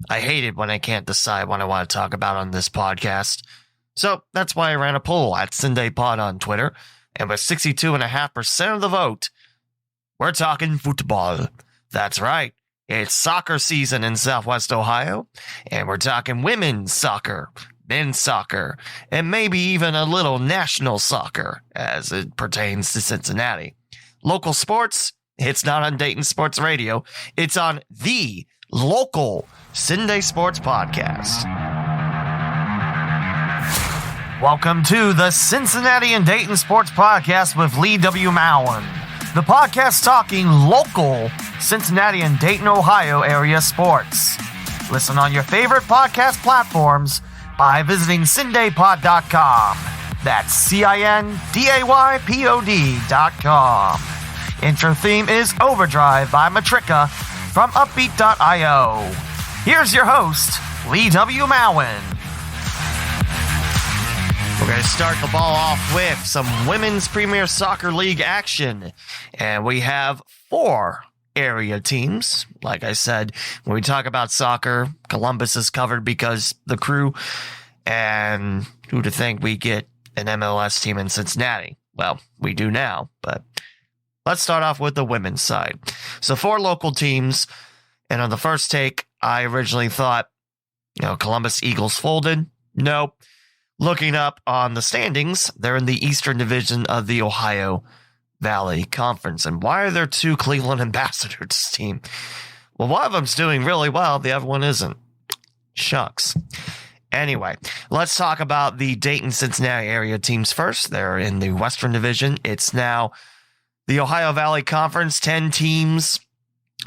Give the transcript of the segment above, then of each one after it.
I hate it when I can't decide what I want to talk about on this podcast. So that's why I ran a poll at SundayPod on Twitter, and with 62.5% of the vote, we're talking football. That's right. It's soccer season in Southwest Ohio, and we're talking women's soccer, men's soccer, and maybe even a little national soccer as it pertains to Cincinnati. Local sports, it's not on Dayton Sports Radio. It's on the local Sunday Sports Podcast. Welcome to the Cincinnati and Dayton Sports Podcast with Lee W. Mowen. The podcast talking local Cincinnati and Dayton, Ohio area sports. Listen on your favorite podcast platforms by visiting cindaypod.com. That's CINDAYPOD.com. Intro theme is Overdrive by Matrika from Uppbeat.io. Here's your host, Lee W. Mowen. We're going to start the ball off with some Women's Premier Soccer League action. And we have 4 area teams. Like I said, when we talk about soccer, Columbus is covered because the Crew. And who to think we get an MLS team in Cincinnati? Well, we do now, but let's start off with the women's side. So 4 local teams. And on the first take, I originally thought, Columbus Eagles folded. Nope. Looking up on the standings, they're in the Eastern Division of the Ohio Valley Conference. And why are there 2 Cleveland Ambassadors team? Well, one of them's doing really well. The other one isn't. Shucks. Anyway, let's talk about the Dayton-Cincinnati area teams first. They're in the Western Division. It's now the Ohio Valley Conference, 10 teams,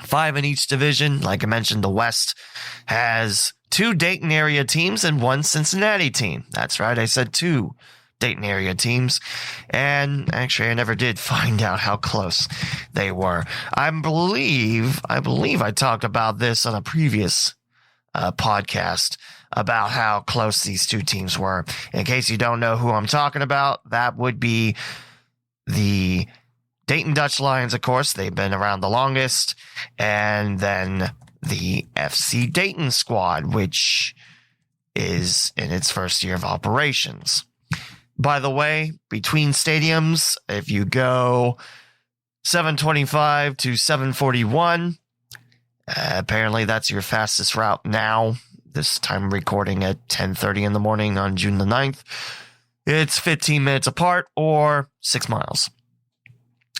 5 in each division. Like I mentioned, the West has 2 Dayton area teams and 1 Cincinnati team. That's right, I said 2 Dayton area teams. And actually, I never did find out how close they were. I believe I talked about this on a previous podcast about how close these 2 teams were. In case you don't know who I'm talking about, that would be the Dayton Dutch Lions, of course. They've been around the longest. And then the FC Dayton squad, which is in its first year of operations. By the way, between stadiums, if you go 725 to 741, apparently that's your fastest route now. This time recording at 10:30 in the morning on June the 9th. It's 15 minutes apart or 6 miles.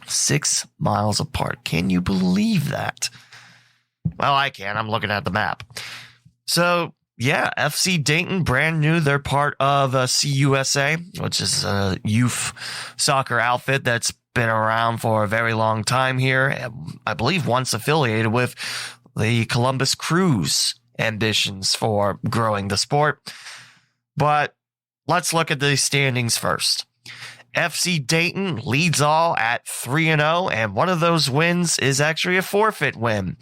6 miles apart. Can you believe that? Well, I can. I'm looking at the map. So, yeah, FC Dayton, brand new. They're part of CUSA, which is a youth soccer outfit that's been around for a very long time here. I believe once affiliated with the Columbus Crew's ambitions for growing the sport. But let's look at the standings first. FC Dayton leads all at 3-0, and one of those wins is actually a forfeit win.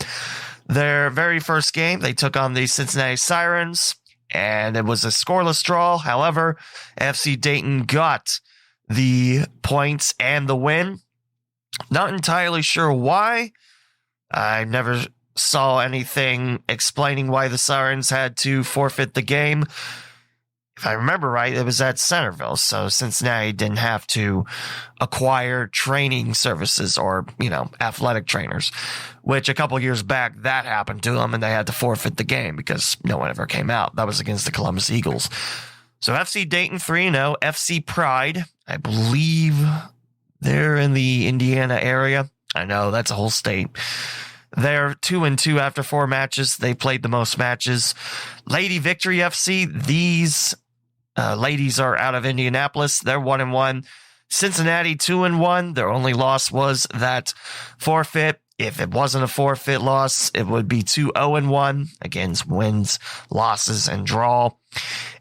Their very first game, they took on the Cincinnati Sirens, and it was a scoreless draw. However, FC Dayton got the points and the win. Not entirely sure why. I never saw anything explaining why the Sirens had to forfeit the game. If I remember right, it was at Centerville, so Cincinnati didn't have to acquire training services or, athletic trainers, which a couple years back, that happened to them, and they had to forfeit the game because no one ever came out. That was against the Columbus Eagles. So FC Dayton 3-0, FC Pride, I believe they're in the Indiana area. I know, that's a whole state. They're 2-2 after 4 matches. They played the most matches. Lady Victory FC, these ladies are out of Indianapolis. They're 1-1. Cincinnati 2-1. Their only loss was that forfeit. If it wasn't a forfeit loss, it would be 2-0-1. Again, wins, losses, and draw.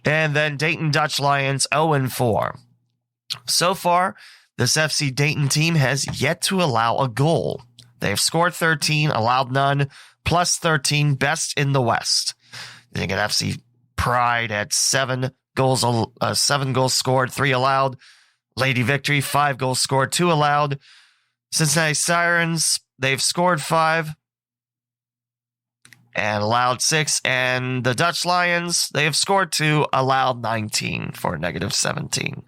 And then Dayton Dutch Lions 0-4. So far, this FC Dayton team has yet to allow a goal. They've scored 13, allowed none, plus 13, best in the West. You think at FC Pride at 7 goals scored, 3 allowed. Lady Victory, 5 goals scored, 2 allowed. Cincinnati Sirens, they've scored 5, and allowed 6. And the Dutch Lions, they have scored 2, allowed 19 for a negative 17.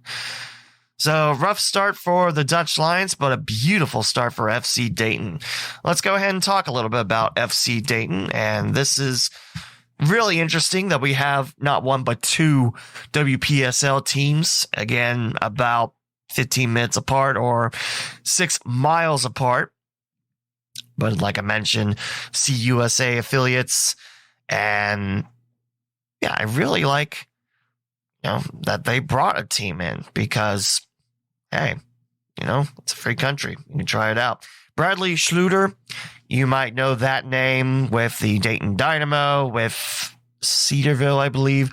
So rough start for the Dutch Lions, but a beautiful start for FC Dayton. Let's go ahead and talk a little bit about FC Dayton. And this is really interesting that we have not one, but 2 WPSL teams, again, about 15 minutes apart or 6 miles apart. But like I mentioned, CUSA affiliates. And yeah, I really like, that they brought a team in because, hey, it's a free country. You can try it out. Bradley Schluter, you might know that name with the Dayton Dynamo, with Cedarville, I believe,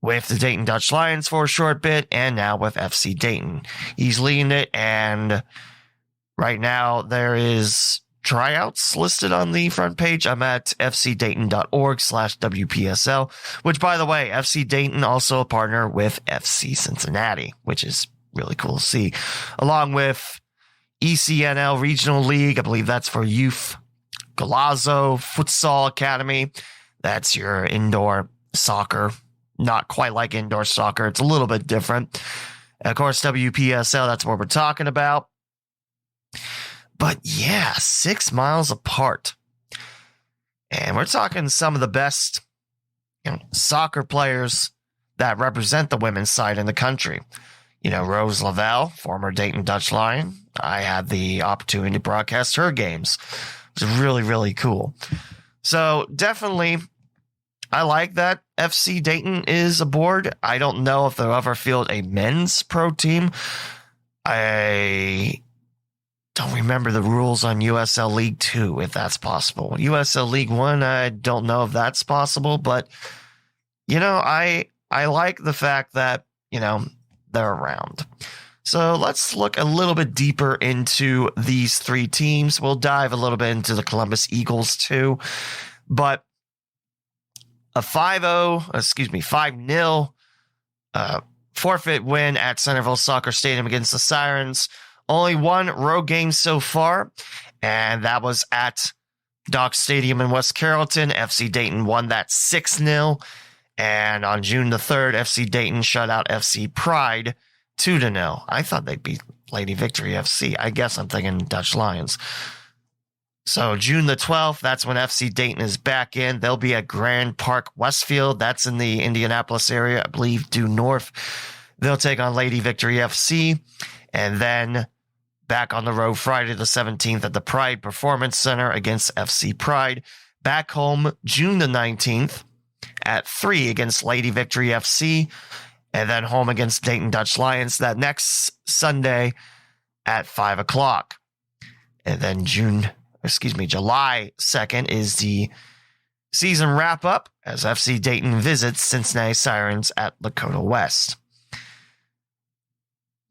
with the Dayton Dutch Lions for a short bit, and now with FC Dayton. He's leading it, and right now there is tryouts listed on the front page. I'm at fcdayton.org/WPSL, which, by the way, FC Dayton also a partner with FC Cincinnati, which is really cool to see, along with ECNL Regional League. I believe that's for youth. Galazzo Futsal Academy. That's your indoor soccer. Not quite like indoor soccer. It's a little bit different. And of course, WPSL, that's what we're talking about. But yeah, 6 miles apart. And we're talking some of the best, soccer players that represent the women's side in the country. Rose Lavelle, former Dayton Dutch Lion. I had the opportunity to broadcast her games. It was really, really cool. So definitely, I like that FC Dayton is aboard. I don't know if they'll ever field a men's pro team. I don't remember the rules on USL League Two, if that's possible. USL League One, I don't know if that's possible, but I like the fact that they're around. So let's look a little bit deeper into these 3 teams. We'll dive a little bit into the Columbus Eagles too, but a 5-0 forfeit win at Centerville Soccer Stadium against the Sirens. Only 1 road game so far, and that was at Dock Stadium in West Carrollton. FC Dayton won that 6-0, and on June the 3rd, FC Dayton shut out FC Pride 2-0. I thought they'd beat Lady Victory FC. I guess I'm thinking Dutch Lions. So June the 12th, that's when FC Dayton is back in. They'll be at Grand Park Westfield. That's in the Indianapolis area, I believe, due north. They'll take on Lady Victory FC, and then back on the road Friday the 17th at the Pride Performance Center against FC Pride. Back home June the 19th at 3 against Lady Victory FC, and then home against Dayton Dutch Lions that next Sunday at 5 o'clock. And then July 2nd is the season wrap-up as FC Dayton visits Cincinnati Sirens at Lakota West.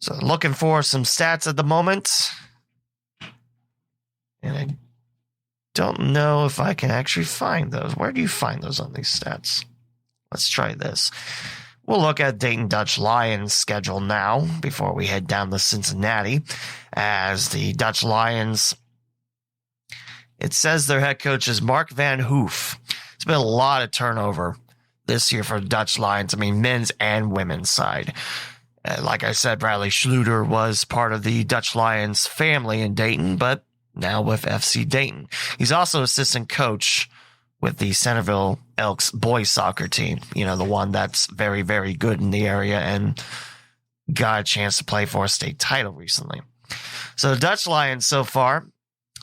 So looking for some stats at the moment. And I don't know if I can actually find those. Where do you find those on these stats? Let's try this. We'll look at Dayton Dutch Lions' schedule now before we head down to Cincinnati. As the Dutch Lions, it says their head coach is Mark Van Hoof. It's been a lot of turnover this year for the Dutch Lions. I mean, men's and women's side. Like I said, Bradley Schluter was part of the Dutch Lions family in Dayton, but now with FC Dayton. He's also assistant coach with the Centerville Elks boys soccer team, the one that's very, very good in the area and got a chance to play for a state title recently. So the Dutch Lions so far,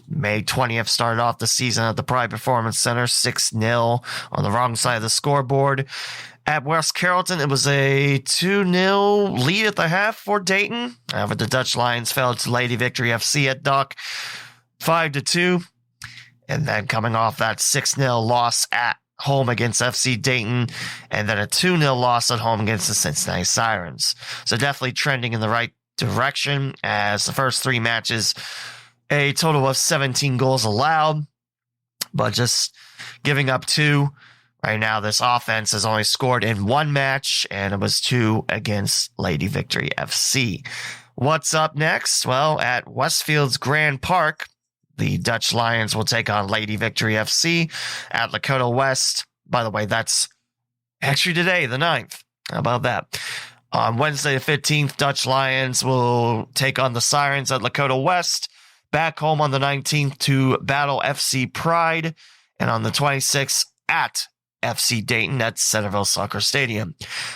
May 20th, started off the season at the Pride Performance Center, 6-0 on the wrong side of the scoreboard. At West Carrollton, it was a 2-0 lead at the half for Dayton. However, the Dutch Lions fell to Lady Victory FC at Dock 5-2. And then coming off that 6-0 loss at home against FC Dayton, and then a 2-0 loss at home against the Cincinnati Sirens. So definitely trending in the right direction as the first 3 matches, a total of 17 goals allowed, but just giving up 2. Right now, this offense has only scored in 1 match, and it was 2 against Lady Victory FC. What's up next? Well, at Westfield's Grand Park, the Dutch Lions will take on Lady Victory FC at Lakota West. By the way, that's actually today, the 9th. How about that? On Wednesday the 15th, Dutch Lions will take on the Sirens at Lakota West. Back home on the 19th to battle FC Pride. And on the 26th at FC Dayton at Centerville Soccer Stadium.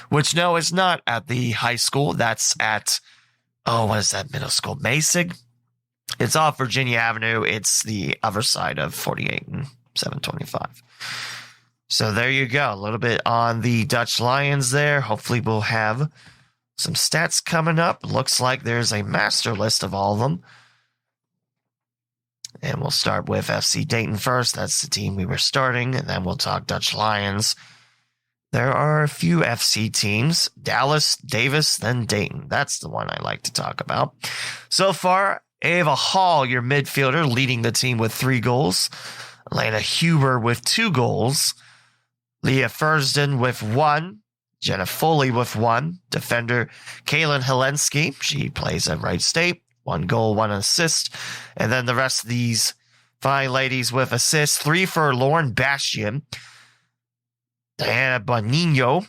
Which, no, is not at the high school. That's at, what is that middle school? Masig? It's off Virginia Avenue. It's the other side of 48 and 725. So there you go. A little bit on the Dutch Lions there. Hopefully we'll have some stats coming up. Looks like there's a master list of all of them. And we'll start with FC Dayton first. That's the team we were starting. And then we'll talk Dutch Lions. There are a few FC teams. Dallas, Davis, then Dayton. That's the one I like to talk about. So far, Ava Hall, your midfielder, leading the team with 3 goals. Elena Huber with 2 goals. Leah Fursden with 1. Jenna Foley with 1. Defender Kaylin Helensky. She plays at Wright State. 1 goal, 1 assist. And then the rest of these fine ladies with assists. 3 for Lauren Bastian. Diana Bonino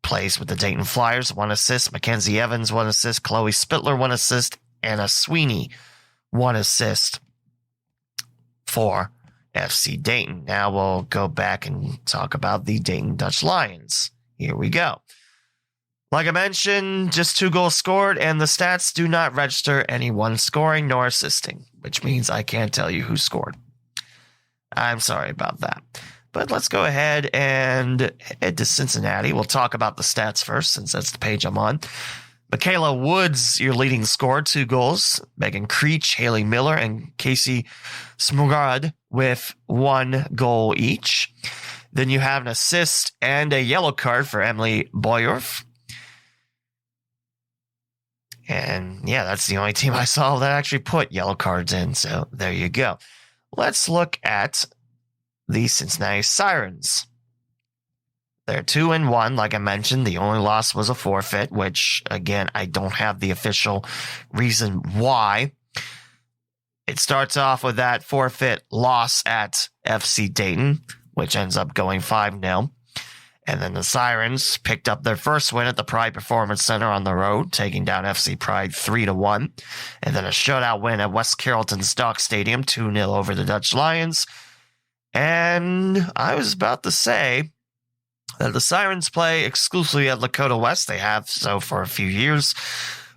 plays with the Dayton Flyers. 1 assist. Mackenzie Evans, 1 assist. Chloe Spittler, 1 assist. Anna Sweeney, 1 assist for FC Dayton. Now we'll go back and talk about the Dayton Dutch Lions. Here we go. Like I mentioned, just 2 goals scored, and the stats do not register anyone scoring nor assisting, which means I can't tell you who scored. I'm sorry about that. But let's go ahead and head to Cincinnati. We'll talk about the stats first, since that's the page I'm on. Michaela Woods, your leading scorer, 2 goals. Megan Creech, Haley Miller, and Casey Smugard with 1 goal each. Then you have an assist and a yellow card for Emily Boyorf. And yeah, that's the only team I saw that actually put yellow cards in. So there you go. Let's look at the Cincinnati Sirens. They're 2-1. Like I mentioned, the only loss was a forfeit, which, again, I don't have the official reason why. It starts off with that forfeit loss at FC Dayton, which ends up going 5-0. And then the Sirens picked up their first win at the Pride Performance Center on the road, taking down FC Pride 3-1. And then a shutout win at West Carrollton's Dock Stadium, 2-0 over the Dutch Lions. And I was about to say that the Sirens play exclusively at Lakota West. They have so for a few years,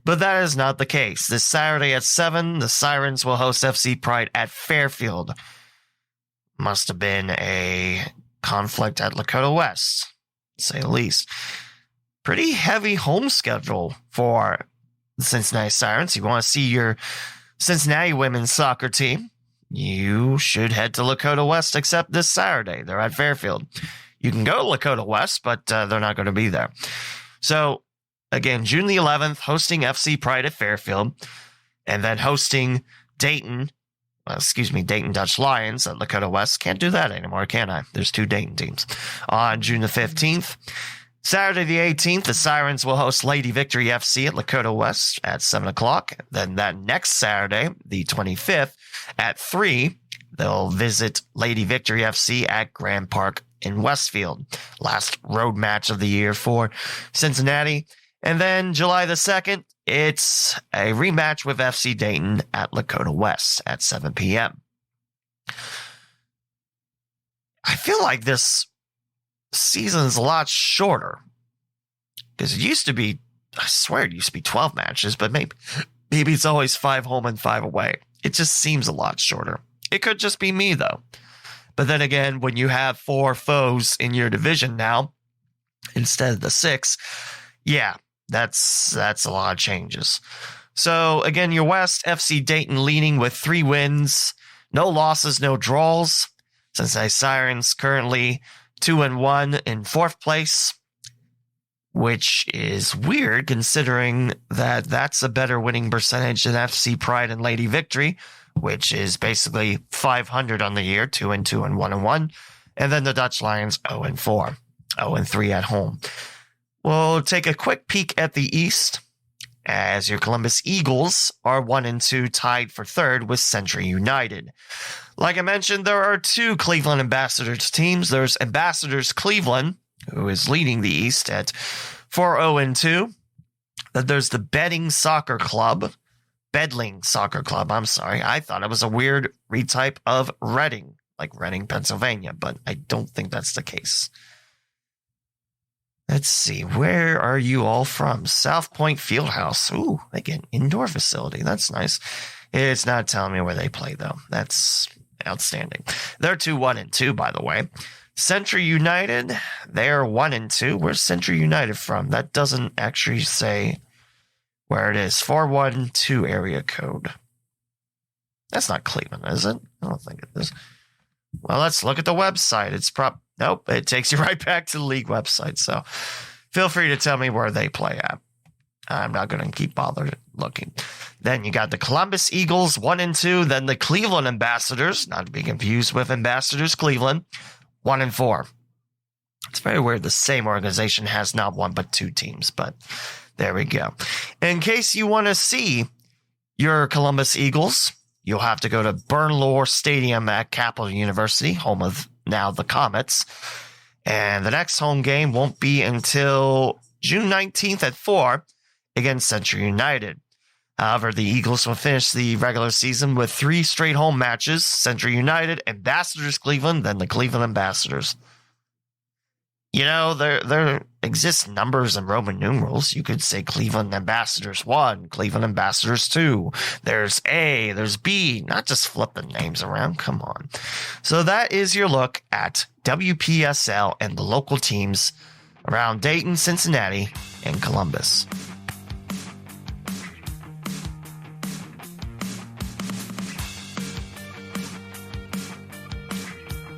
but that is not the case. This Saturday at 7, the Sirens will host FC Pride at Fairfield. Must have been a conflict at Lakota West, to say the least. Pretty heavy home schedule for the Cincinnati Sirens. You want to see your Cincinnati women's soccer team, you should head to Lakota West, except this Saturday. They're at Fairfield. You can go to Lakota West, but they're not going to be there. So, again, June the 11th, hosting FC Pride at Fairfield, and then hosting Dayton Dutch Lions at Lakota West. Can't do that anymore, can I? There's 2 Dayton teams. On June the 15th, Saturday the 18th, the Sirens will host Lady Victory FC at Lakota West at 7 o'clock. Then that next Saturday, the 25th, at 3, they'll visit Lady Victory FC at Grand Park in Westfield. Last road match of the year for Cincinnati. And then July the 2nd, it's a rematch with FC Dayton at Lakota West at 7 p.m. I feel like this season's a lot shorter, because it used to be, I swear it used to be 12 matches, but maybe it's always 5 home and 5 away. It just seems a lot shorter. It could just be me, though. But then again, when you have 4 foes in your division now, instead of the 6, yeah, that's a lot of changes. So again, your West, FC Dayton leading with 3 wins, no losses, no draws. Cincinnati Sirens currently 2-1 in 4th place, which is weird considering that that's a better winning percentage than FC Pride and Lady Victory, which is basically 500 on the year, 2-2 and 1-1. And then the Dutch Lions 0-4, 0-3 at home. We'll take a quick peek at the East. as your Columbus Eagles are 1-2, tied for third with Century United. Like I mentioned, there are two Cleveland Ambassadors teams. There's Ambassadors Cleveland, who is leading the East at 4-0-2. Then there's the Bedling Soccer Club. I'm sorry. I thought it was a weird retype of Reading, like Reading, Pennsylvania, but I don't think that's the case. Let's see. Where are you all from? South Point Fieldhouse. Ooh, like an indoor facility. That's nice. It's not telling me where they play, though. That's outstanding. They're 2-1-2, by the way. Century United, they're 1-2. Where's Century United from? That doesn't actually say where it is. 412 area code. That's not Cleveland, is it? I don't think it is. Well, let's look at the website. Nope, it takes you right back to the league website. So feel free to tell me where they play at. I'm not going to keep bothered looking. Then you got the Columbus Eagles 1-2. Then the Cleveland Ambassadors, not to be confused with Ambassadors Cleveland, 1-4. It's very weird. The same organization has not one but two teams, but there we go. In case you want to see your Columbus Eagles, you'll have to go to Bernlohr Stadium at Capital University, home of now the Comets. And the next home game won't be until June 19th at 4 against Century United. However, the Eagles will finish the regular season with 3 straight home matches: Century United, Ambassadors Cleveland, then the Cleveland Ambassadors. You know, there exist numbers and Roman numerals. You could say Cleveland Ambassadors 1, Cleveland Ambassadors 2. There's A, there's B, not just flipping names around. Come on. So that is your look at WPSL and the local teams around Dayton, Cincinnati, and Columbus.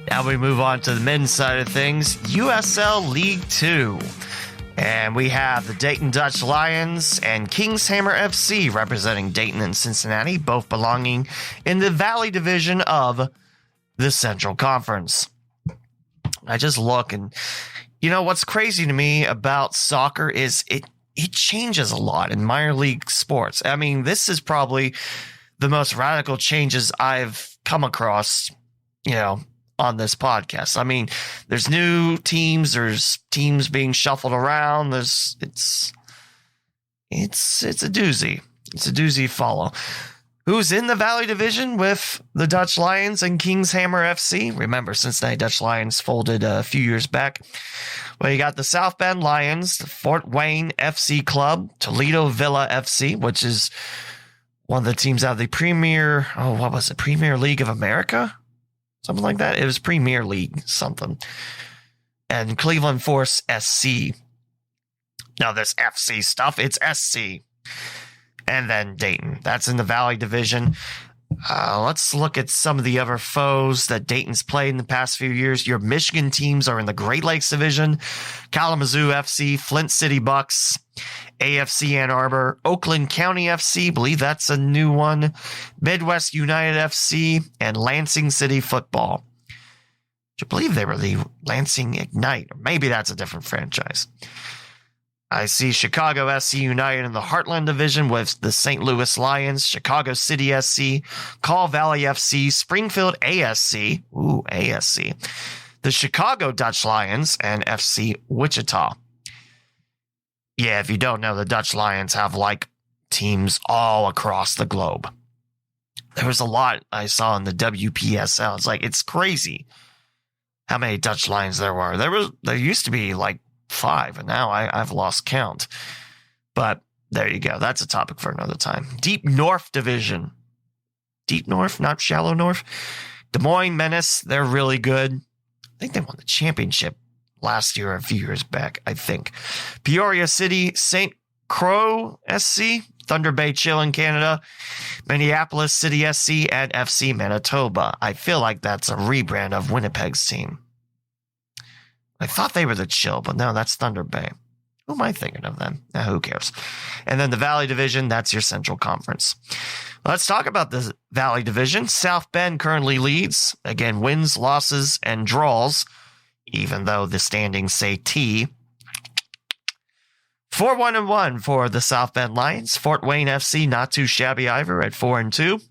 Now we move on to the men's side of things, USL League Two. And we have the Dayton Dutch Lions and Kingshammer FC representing Dayton and Cincinnati, both belonging in the Valley Division of the Central Conference. I just look and, you know, what's crazy to me about soccer is it changes a lot in minor league sports. I mean, this is probably the most radical changes I've come across, you know, on this podcast. I mean, there's new teams, there's teams being shuffled around. It's a doozy. It's a doozy follow. Who's in the Valley Division with the Dutch Lions and Kingshammer FC? Remember, Cincinnati Dutch Lions folded a few years back. Well, you got the South Bend Lions, the Fort Wayne FC Club, Toledo Villa FC, which is one of the teams out of the Premier League of America? Something like that. It was Premier League something. And Cleveland Force SC. Now, this FC stuff, it's SC. And then Dayton. That's in the Valley Division. Let's look at some of the other foes that Dayton's played in the past few years. Your Michigan teams are in the Great Lakes Division. Kalamazoo FC, Flint City Bucks, AFC Ann Arbor, Oakland County FC, believe that's a new one, Midwest United FC, and Lansing City Football. I believe they were the Lansing Ignite, or maybe that's a different franchise. I see Chicago SC United in the Heartland Division with the St. Louis Lions, Chicago City SC, Call Valley FC, Springfield ASC, the Chicago Dutch Lions, and FC Wichita. Yeah, if you don't know, the Dutch Lions have, like, teams all across the globe. There was a lot I saw in the WPSL. It's like, it's crazy how many Dutch Lions there were. There used to be, like, 5, and now I've lost count. But there you go. That's a topic for another time. Deep North Division. Deep North, not Shallow North. Des Moines Menace, they're really good. I think they won the championship last year or a few years back, I think. Peoria City, St. Croix SC, Thunder Bay Chill in Canada, Minneapolis City SC, and FC Manitoba. I feel like that's a rebrand of Winnipeg's team. I thought they were the Chill, but no, that's Thunder Bay. Who am I thinking of then? Who cares? And then the Valley Division, that's your Central Conference. Let's talk about the Valley Division. South Bend currently leads. Again, wins, losses, and draws, even though the standings say T. 4-1-1 for the South Bend Lions. Fort Wayne FC not too shabby either at 4-2.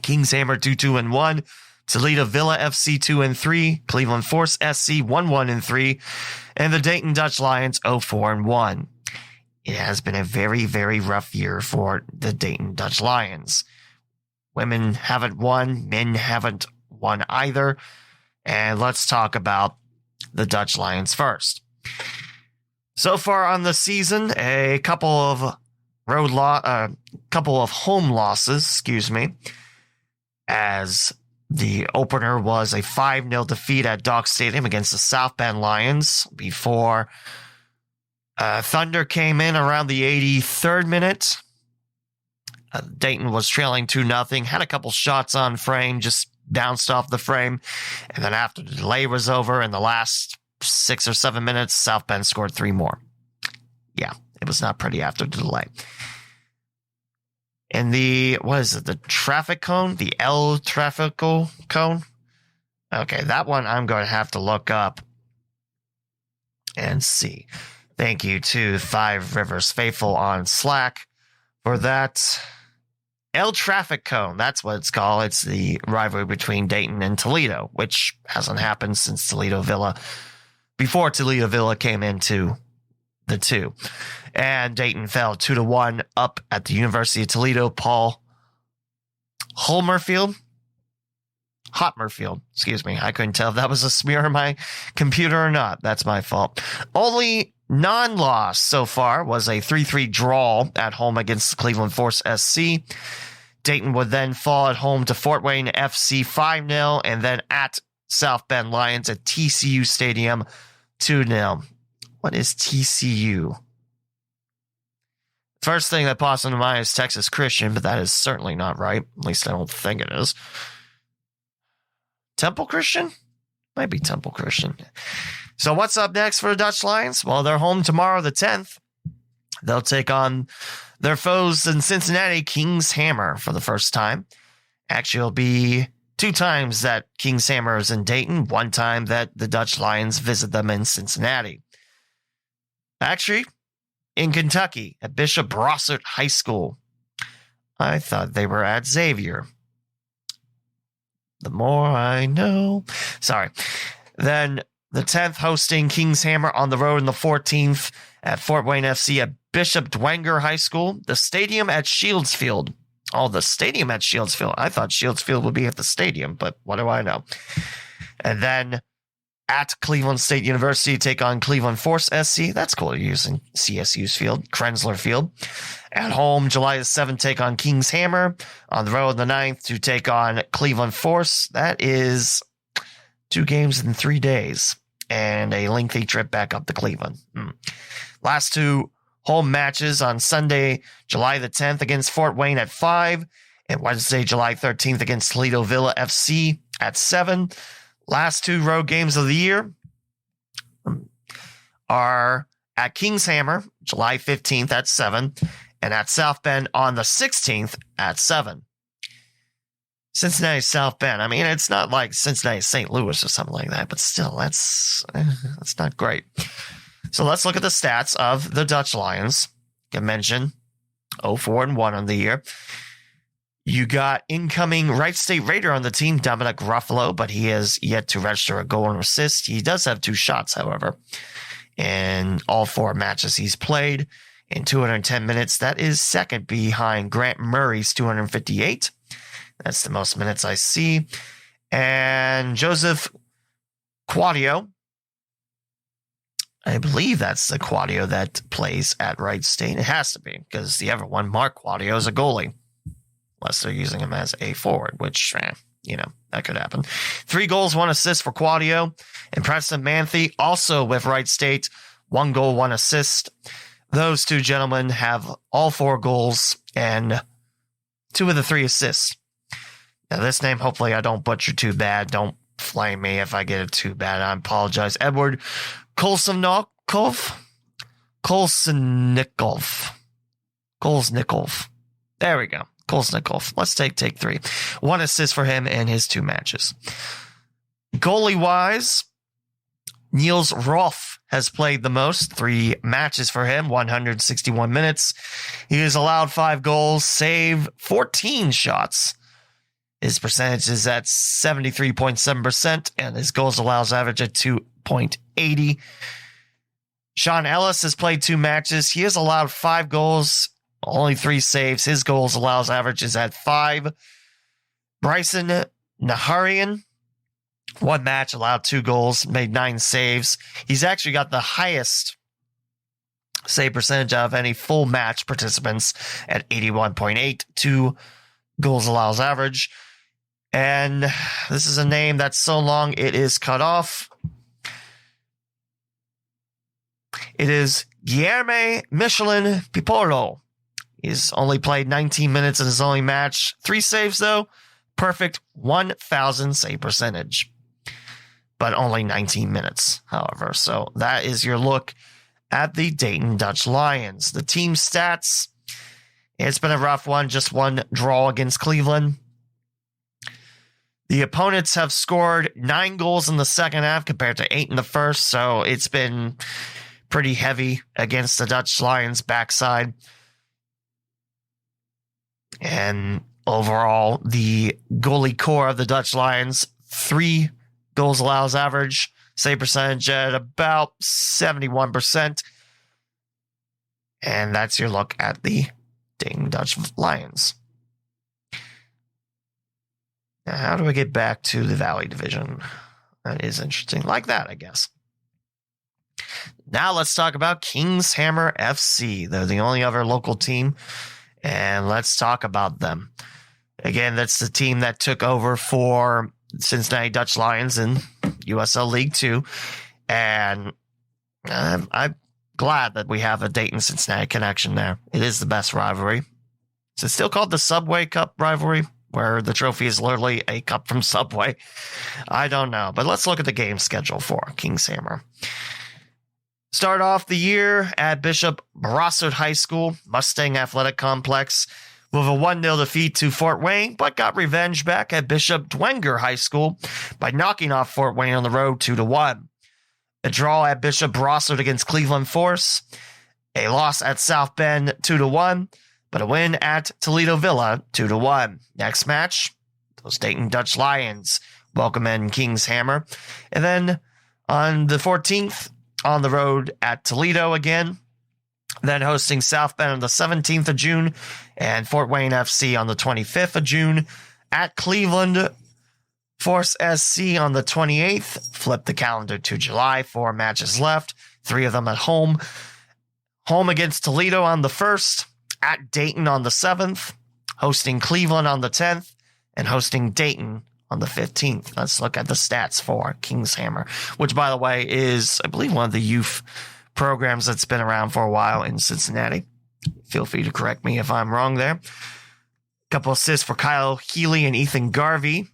Kings Hammer 2-1. Toledo Villa FC 2-3. Cleveland Force SC 1-3. And the Dayton Dutch Lions 0-4-1. It has been a very, very rough year for the Dayton Dutch Lions. Women haven't won. Men haven't won either. And let's talk about the Dutch Lions first. So far on the season, a couple of home losses, as the opener was a 5-0 defeat at Dock Stadium against the South Bend Lions before Thunder came in around the 83rd minute. Dayton was trailing 2-0, had a couple shots on frame, just bounced off the frame. And then after the delay was over, in the last 6 or 7 minutes, South Bend scored 3 more. Yeah, it was not pretty after the delay. In the traffic cone? The El Trafico cone? Okay, that one I'm going to have to look up and see. Thank you to Five Rivers Faithful on Slack for that. El Traffic Cone, that's what it's called. It's the rivalry between Dayton and Toledo, which hasn't happened since before Toledo Villa came into the two. And Dayton fell 2-1 up at the University of Toledo. Paul Hotmerfield, I couldn't tell if that was a smear on my computer or not. That's my fault. Only non-loss so far was a 3-3 draw at home against the Cleveland Force SC. Dayton would then fall at home to Fort Wayne FC 5-0, and then at South Bend Lions at TCU Stadium 2-0. What is TCU? First thing that pops into mind is Texas Christian, but that is certainly not right. At least I don't think it is. Temple Christian? Might be Temple Christian. So what's up next for the Dutch Lions? Well, they're home tomorrow, the 10th. They'll take on their foes in Cincinnati, Kings Hammer, for the first time. Actually, it'll be 2 times that Kings Hammer is in Dayton, 1 time that the Dutch Lions visit them in Cincinnati. Actually, in Kentucky, at Bishop Brossart High School. I thought they were at Xavier. The more I know. Sorry. Then the 10th hosting Kings Hammer on the road, in the 14th at Fort Wayne FC at Bishop Dwenger High School. The stadium at Shields Field. Oh, the stadium at Shields Field. I thought Shields Field would be at the stadium, but what do I know? And then at Cleveland State University, take on Cleveland Force SC. That's cool. You're using CSU's field, Krensler Field. At home, July the 7th, take on Kings Hammer. On the road, the 9th, to take on Cleveland Force. That is 2 games in 3 days and a lengthy trip back up to Cleveland. Last 2 home matches on Sunday, July the 10th against Fort Wayne at 5, and Wednesday, July 13th against Toledo Villa FC at 7. Last 2 road games of the year are at Kings Hammer, July 15th at 7, and at South Bend on the 16th at 7. Cincinnati South Bend. I mean, it's not like Cincinnati St. Louis or something like that, but still, that's not great. So let's look at the stats of the Dutch Lions. I mentioned 0-4-1 on the year. You got incoming Wright State Raider on the team, Dominic Ruffalo, but he has yet to register a goal and assist. He does have 2 shots, however, in all 4 matches he's played in 210 minutes. That is second behind Grant Murray's 258. That's the most minutes I see. And Joseph Quadio, I believe that's the Quadio that plays at Wright State. It has to be, because the other one, Mark Quadio, is a goalie. Unless they're using him as a forward, which, that could happen. 3 goals, 1 assist for Quadio. And Preston Manthe, also with Wright State, 1 goal, 1 assist. Those 2 gentlemen have all 4 goals and 2 of the 3 assists. Now, this name, hopefully I don't butcher too bad. Don't flame me if I get it too bad. I apologize. Edward Kolesnikov. There we go. Kolesnikov. Let's take 3. 1 assist for him in his 2 matches. Goalie-wise, Niels Rolf has played the most, 3 matches for him, 161 minutes. He has allowed 5 goals, saved 14 shots. His percentage is at 73.7%, and his goals allows average at 2.80. Sean Ellis has played 2 matches. He has allowed 5 goals, only 3 saves. His goals allows average is at 5. Bryson Naharian, 1 match, allowed 2 goals, made 9 saves. He's actually got the highest save percentage of any full match participants at 81.8. 2 goals allows average. And this is a name that's so long it is cut off. It is Guilherme Michelin Pipolo. He's only played 19 minutes in his only match. 3 saves, though. Perfect 1,000 save percentage. But only 19 minutes, however. So that is your look at the Dayton Dutch Lions. The team stats, it's been a rough one. Just 1 draw against Cleveland. The opponents have scored 9 goals in the second half compared to 8 in the first. So it's been pretty heavy against the Dutch Lions backside. And overall, the goalie core of the Dutch Lions, 3 goals allows average, save percentage at about 71%. And that's your look at the Dayton Dutch Lions. Now, how do I get back to the Valley Division? That is interesting. Like that, I guess. Now let's talk about Kings Hammer FC. They're the only other local team, and let's talk about them. Again, that's the team that took over for Cincinnati Dutch Lions in USL League Two, and I'm glad that we have a Dayton-Cincinnati connection there. It is the best rivalry. Is it still called the Subway Cup rivalry, where the trophy is literally a cup from Subway? I don't know, but let's look at the game schedule for Kings Hammer. Start off the year at Bishop Brossard High School, Mustang Athletic Complex, with a 1-0 defeat to Fort Wayne, but got revenge back at Bishop Dwenger High School by knocking off Fort Wayne on the road 2-1. A draw at Bishop Brossard against Cleveland Force, a loss at South Bend 2-1, but a win at Toledo Villa 2-1. Next match, those Dayton Dutch Lions welcome in Kings Hammer. And then on the 14th, on the road at Toledo again, then hosting South Bend on the 17th of June, and Fort Wayne FC on the 25th of June, at Cleveland Force SC on the 28th. Flip the calendar to July, 4 matches left, 3 of them at home. Home against Toledo on the 1st, at Dayton on the 7th, hosting Cleveland on the 10th, and hosting Dayton on the 15th. Let's look at the stats for Kings Hammer, which, by the way, is, I believe, one of the youth programs that's been around for a while in Cincinnati. Feel free to correct me if I'm wrong there. A couple assists for Kyle Healy and Ethan Garvey.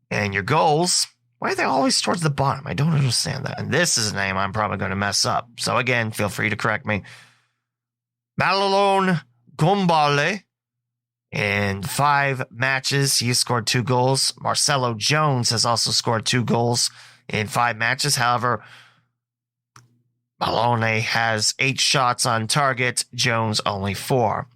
And your goals, why are they always towards the bottom? I don't understand that. And this is a name I'm probably going to mess up. So again, feel free to correct me. Malalone Gombale. In 5 matches, he has scored 2 goals. Marcelo Jones has also scored 2 goals in 5 matches. However, Malone has 8 shots on target. Jones only 4.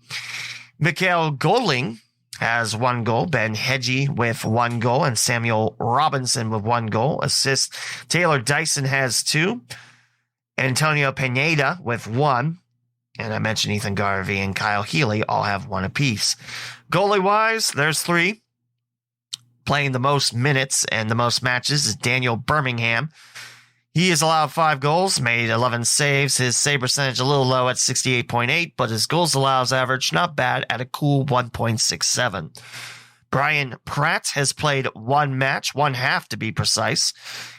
Mikael Goling has 1 goal. Ben Hedgie with 1 goal. And Samuel Robinson with 1 goal. Assist. Taylor Dyson has 2. Antonio Pineda with 1. And I mentioned Ethan Garvey and Kyle Healy all have 1 apiece. Goalie-wise, there's 3. Playing the most minutes and the most matches is Daniel Birmingham. He has allowed 5 goals, made 11 saves. His save percentage a little low at 68.8, but his goals allows average not bad at a cool 1.67. Brian Pratt has played 1 match, 1 half to be precise.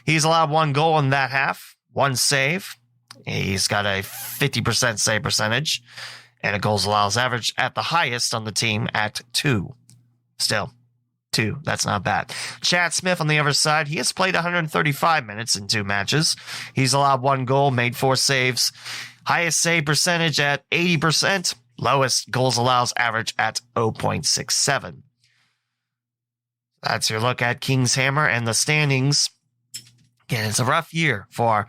He's allowed 1 goal in that half, 1 save. He's got a 50% save percentage, and a goals allows average at the highest on the team at 2. Still, 2. That's not bad. Chad Smith on the other side, he has played 135 minutes in 2 matches. He's allowed 1 goal, made 4 saves. Highest save percentage at 80%. Lowest goals allows average at 0.67. That's your look at Kings Hammer and the standings. Again, it's a rough year for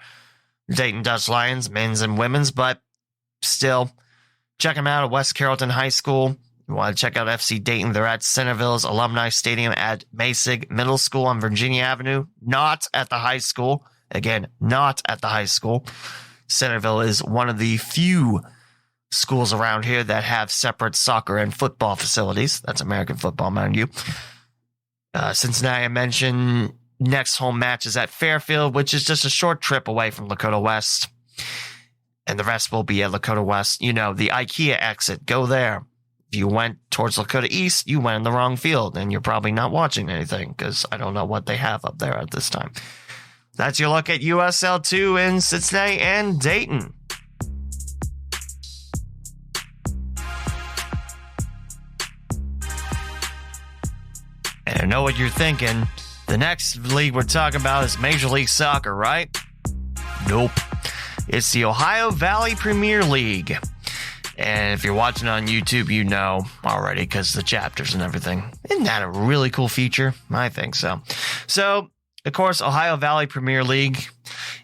Dayton Dutch Lions, men's and women's, but still, check them out at West Carrollton High School. You want to check out FC Dayton, they're at Centerville's Alumni Stadium at Masig Middle School on Virginia Avenue, not at the high school. Again, not at the high school. Centerville is one of the few schools around here that have separate soccer and football facilities. That's American football, mind you. Cincinnati, I mentioned, next home match is at Fairfield, which is just a short trip away from Lakota West. And the rest will be at Lakota West. You know, the IKEA exit, go there. If you went towards Lakota East, you went in the wrong field, and you're probably not watching anything because I don't know what they have up there at this time. That's your look at USL 2 in Cincinnati and Dayton. And I know what you're thinking. The next league we're talking about is Major League Soccer, right? Nope. It's the Ohio Valley Premier League. And if you're watching on YouTube, you know already because the chapters and everything. Isn't that a really cool feature? I think so. So, of course, Ohio Valley Premier League,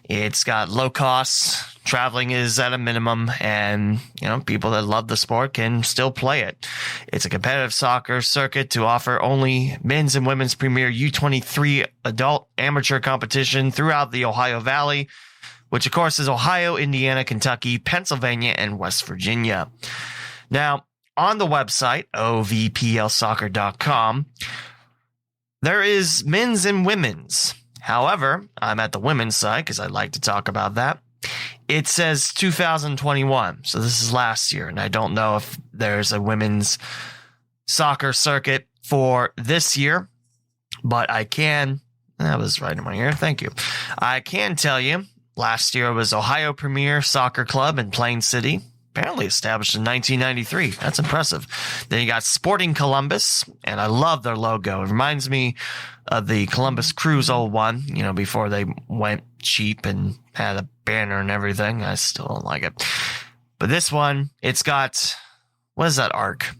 it's got low costs. Traveling is at a minimum, and people that love the sport can still play it. It's a competitive soccer circuit to offer only men's and women's premier U23 adult amateur competition throughout the Ohio Valley, which of course is Ohio, Indiana, Kentucky, Pennsylvania, and West Virginia. Now, on the website, OVPLsoccer.com, there is men's and women's. However, I'm at the women's side because I'd like to talk about that. It says 2021, so this is last year, and I don't know if there's a women's soccer circuit for this year, but I can. That was right in my ear. Thank you. I can tell you, last year was Ohio Premier Soccer Club in Plain City, apparently established in 1993. That's impressive. Then you got Sporting Columbus, and I love their logo. It reminds me of the Columbus Crew's old one, before they went cheap and had a banner and everything. I still don't like it. But this one, it's got, what is that arc?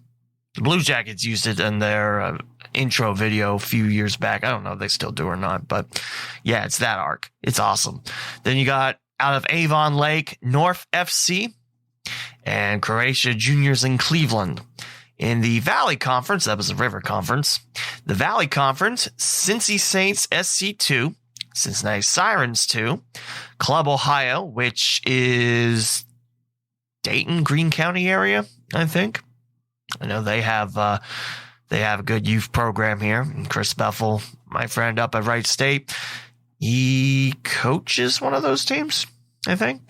The Blue Jackets used it in their intro video a few years back. I don't know if they still do or not, but yeah, it's that arc. It's awesome. Then you got out of Avon Lake, North FC, and Croatia Juniors in Cleveland. In the Valley Conference, that was the River Conference, the Valley Conference, Cincy Saints SC2, Cincinnati Sirens 2, Club Ohio, which is Dayton, Greene County area, I think. I know they have a good youth program here. And Chris Beffel, my friend up at Wright State, he coaches one of those teams, I think.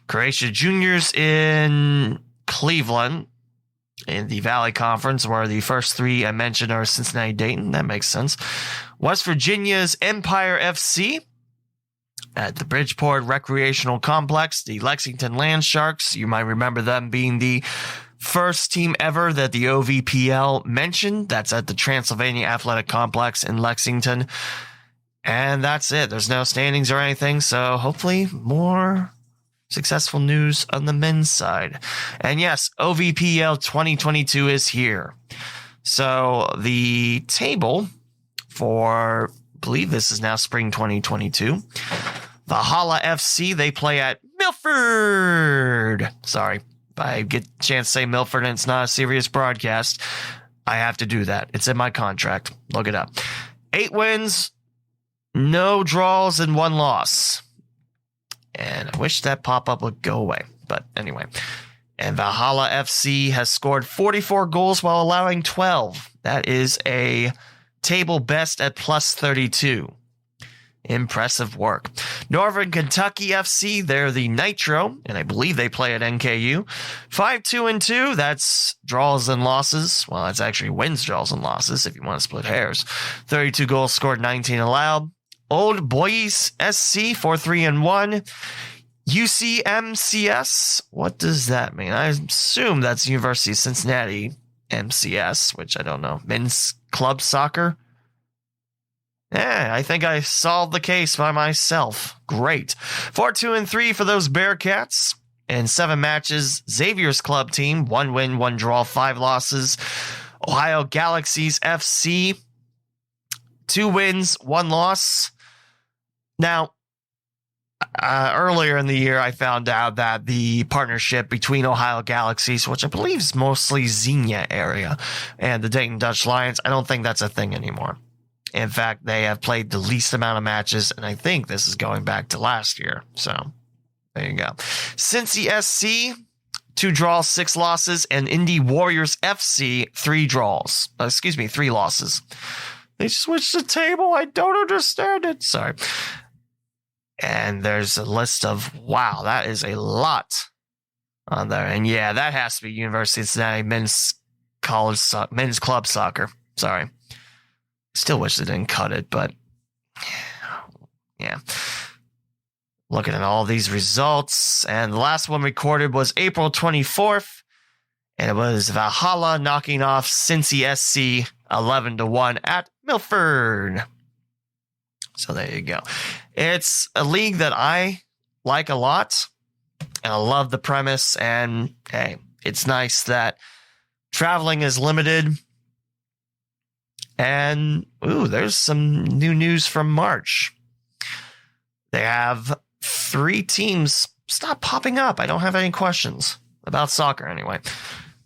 Croatia Juniors in Cleveland in the Valley Conference, where the first three I mentioned are Cincinnati, Dayton. That makes sense. West Virginia's Empire FC at the Bridgeport Recreational Complex, the Lexington Land Sharks. You might remember them being the first team ever that the OVPL mentioned. That's at the Transylvania Athletic Complex in Lexington. And that's it. There's no standings or anything, so hopefully more successful news on the men's side. And yes, OVPL 2022 is here. So the table for, I believe this is now spring 2022. Valhalla FC, they play at Milford. Sorry, if I get a chance to say Milford and it's not a serious broadcast, I have to do that. It's in my contract. Look it up. 8 wins, no draws, and 1 loss. And I wish that pop-up would go away. But anyway. And Valhalla FC has scored 44 goals while allowing 12. That is a table best at plus 32. Impressive work. Northern Kentucky FC, they're the Nitro, and I believe they play at NKU. 5-2-2, that's draws and losses. Well, that's actually wins, draws, and losses if you want to split hairs. 32 goals scored, 19 allowed. Old Boys SC, 4-3-1. UCMCS, what does that mean? I assume that's University of Cincinnati MCS, which I don't know. Men's Club Soccer? Yeah, I think I solved the case by myself. Great. 4-2-3 for those Bearcats. In 7 matches, Xavier's club team, 1 win, 1 draw, 5 losses. Ohio Galaxies FC, 2 wins, 1 loss. Now, earlier in the year, I found out that the partnership between Ohio Galaxies, which I believe is mostly Xenia area, and the Dayton Dutch Lions, I don't think that's a thing anymore. In fact, they have played the least amount of matches, and I think this is going back to last year. So, there you go. Cincy SC, 2 draws, 6 losses, and Indy Warriors FC, 3 losses. They switched the table. I don't understand it. Sorry. And there's a list of, wow, that is a lot on there. And yeah, that has to be University of Cincinnati men's club soccer. Sorry. Still wish they didn't cut it, but yeah. Looking at all these results, and the last one recorded was April 24th, and it was Valhalla knocking off Cincy SC 11-1 at Milford. So there you go. It's a league that I like a lot, and I love the premise, and hey, it's nice that traveling is limited. And, there's some new news from March. They have 3 teams. Stop popping up. I don't have any questions about soccer anyway.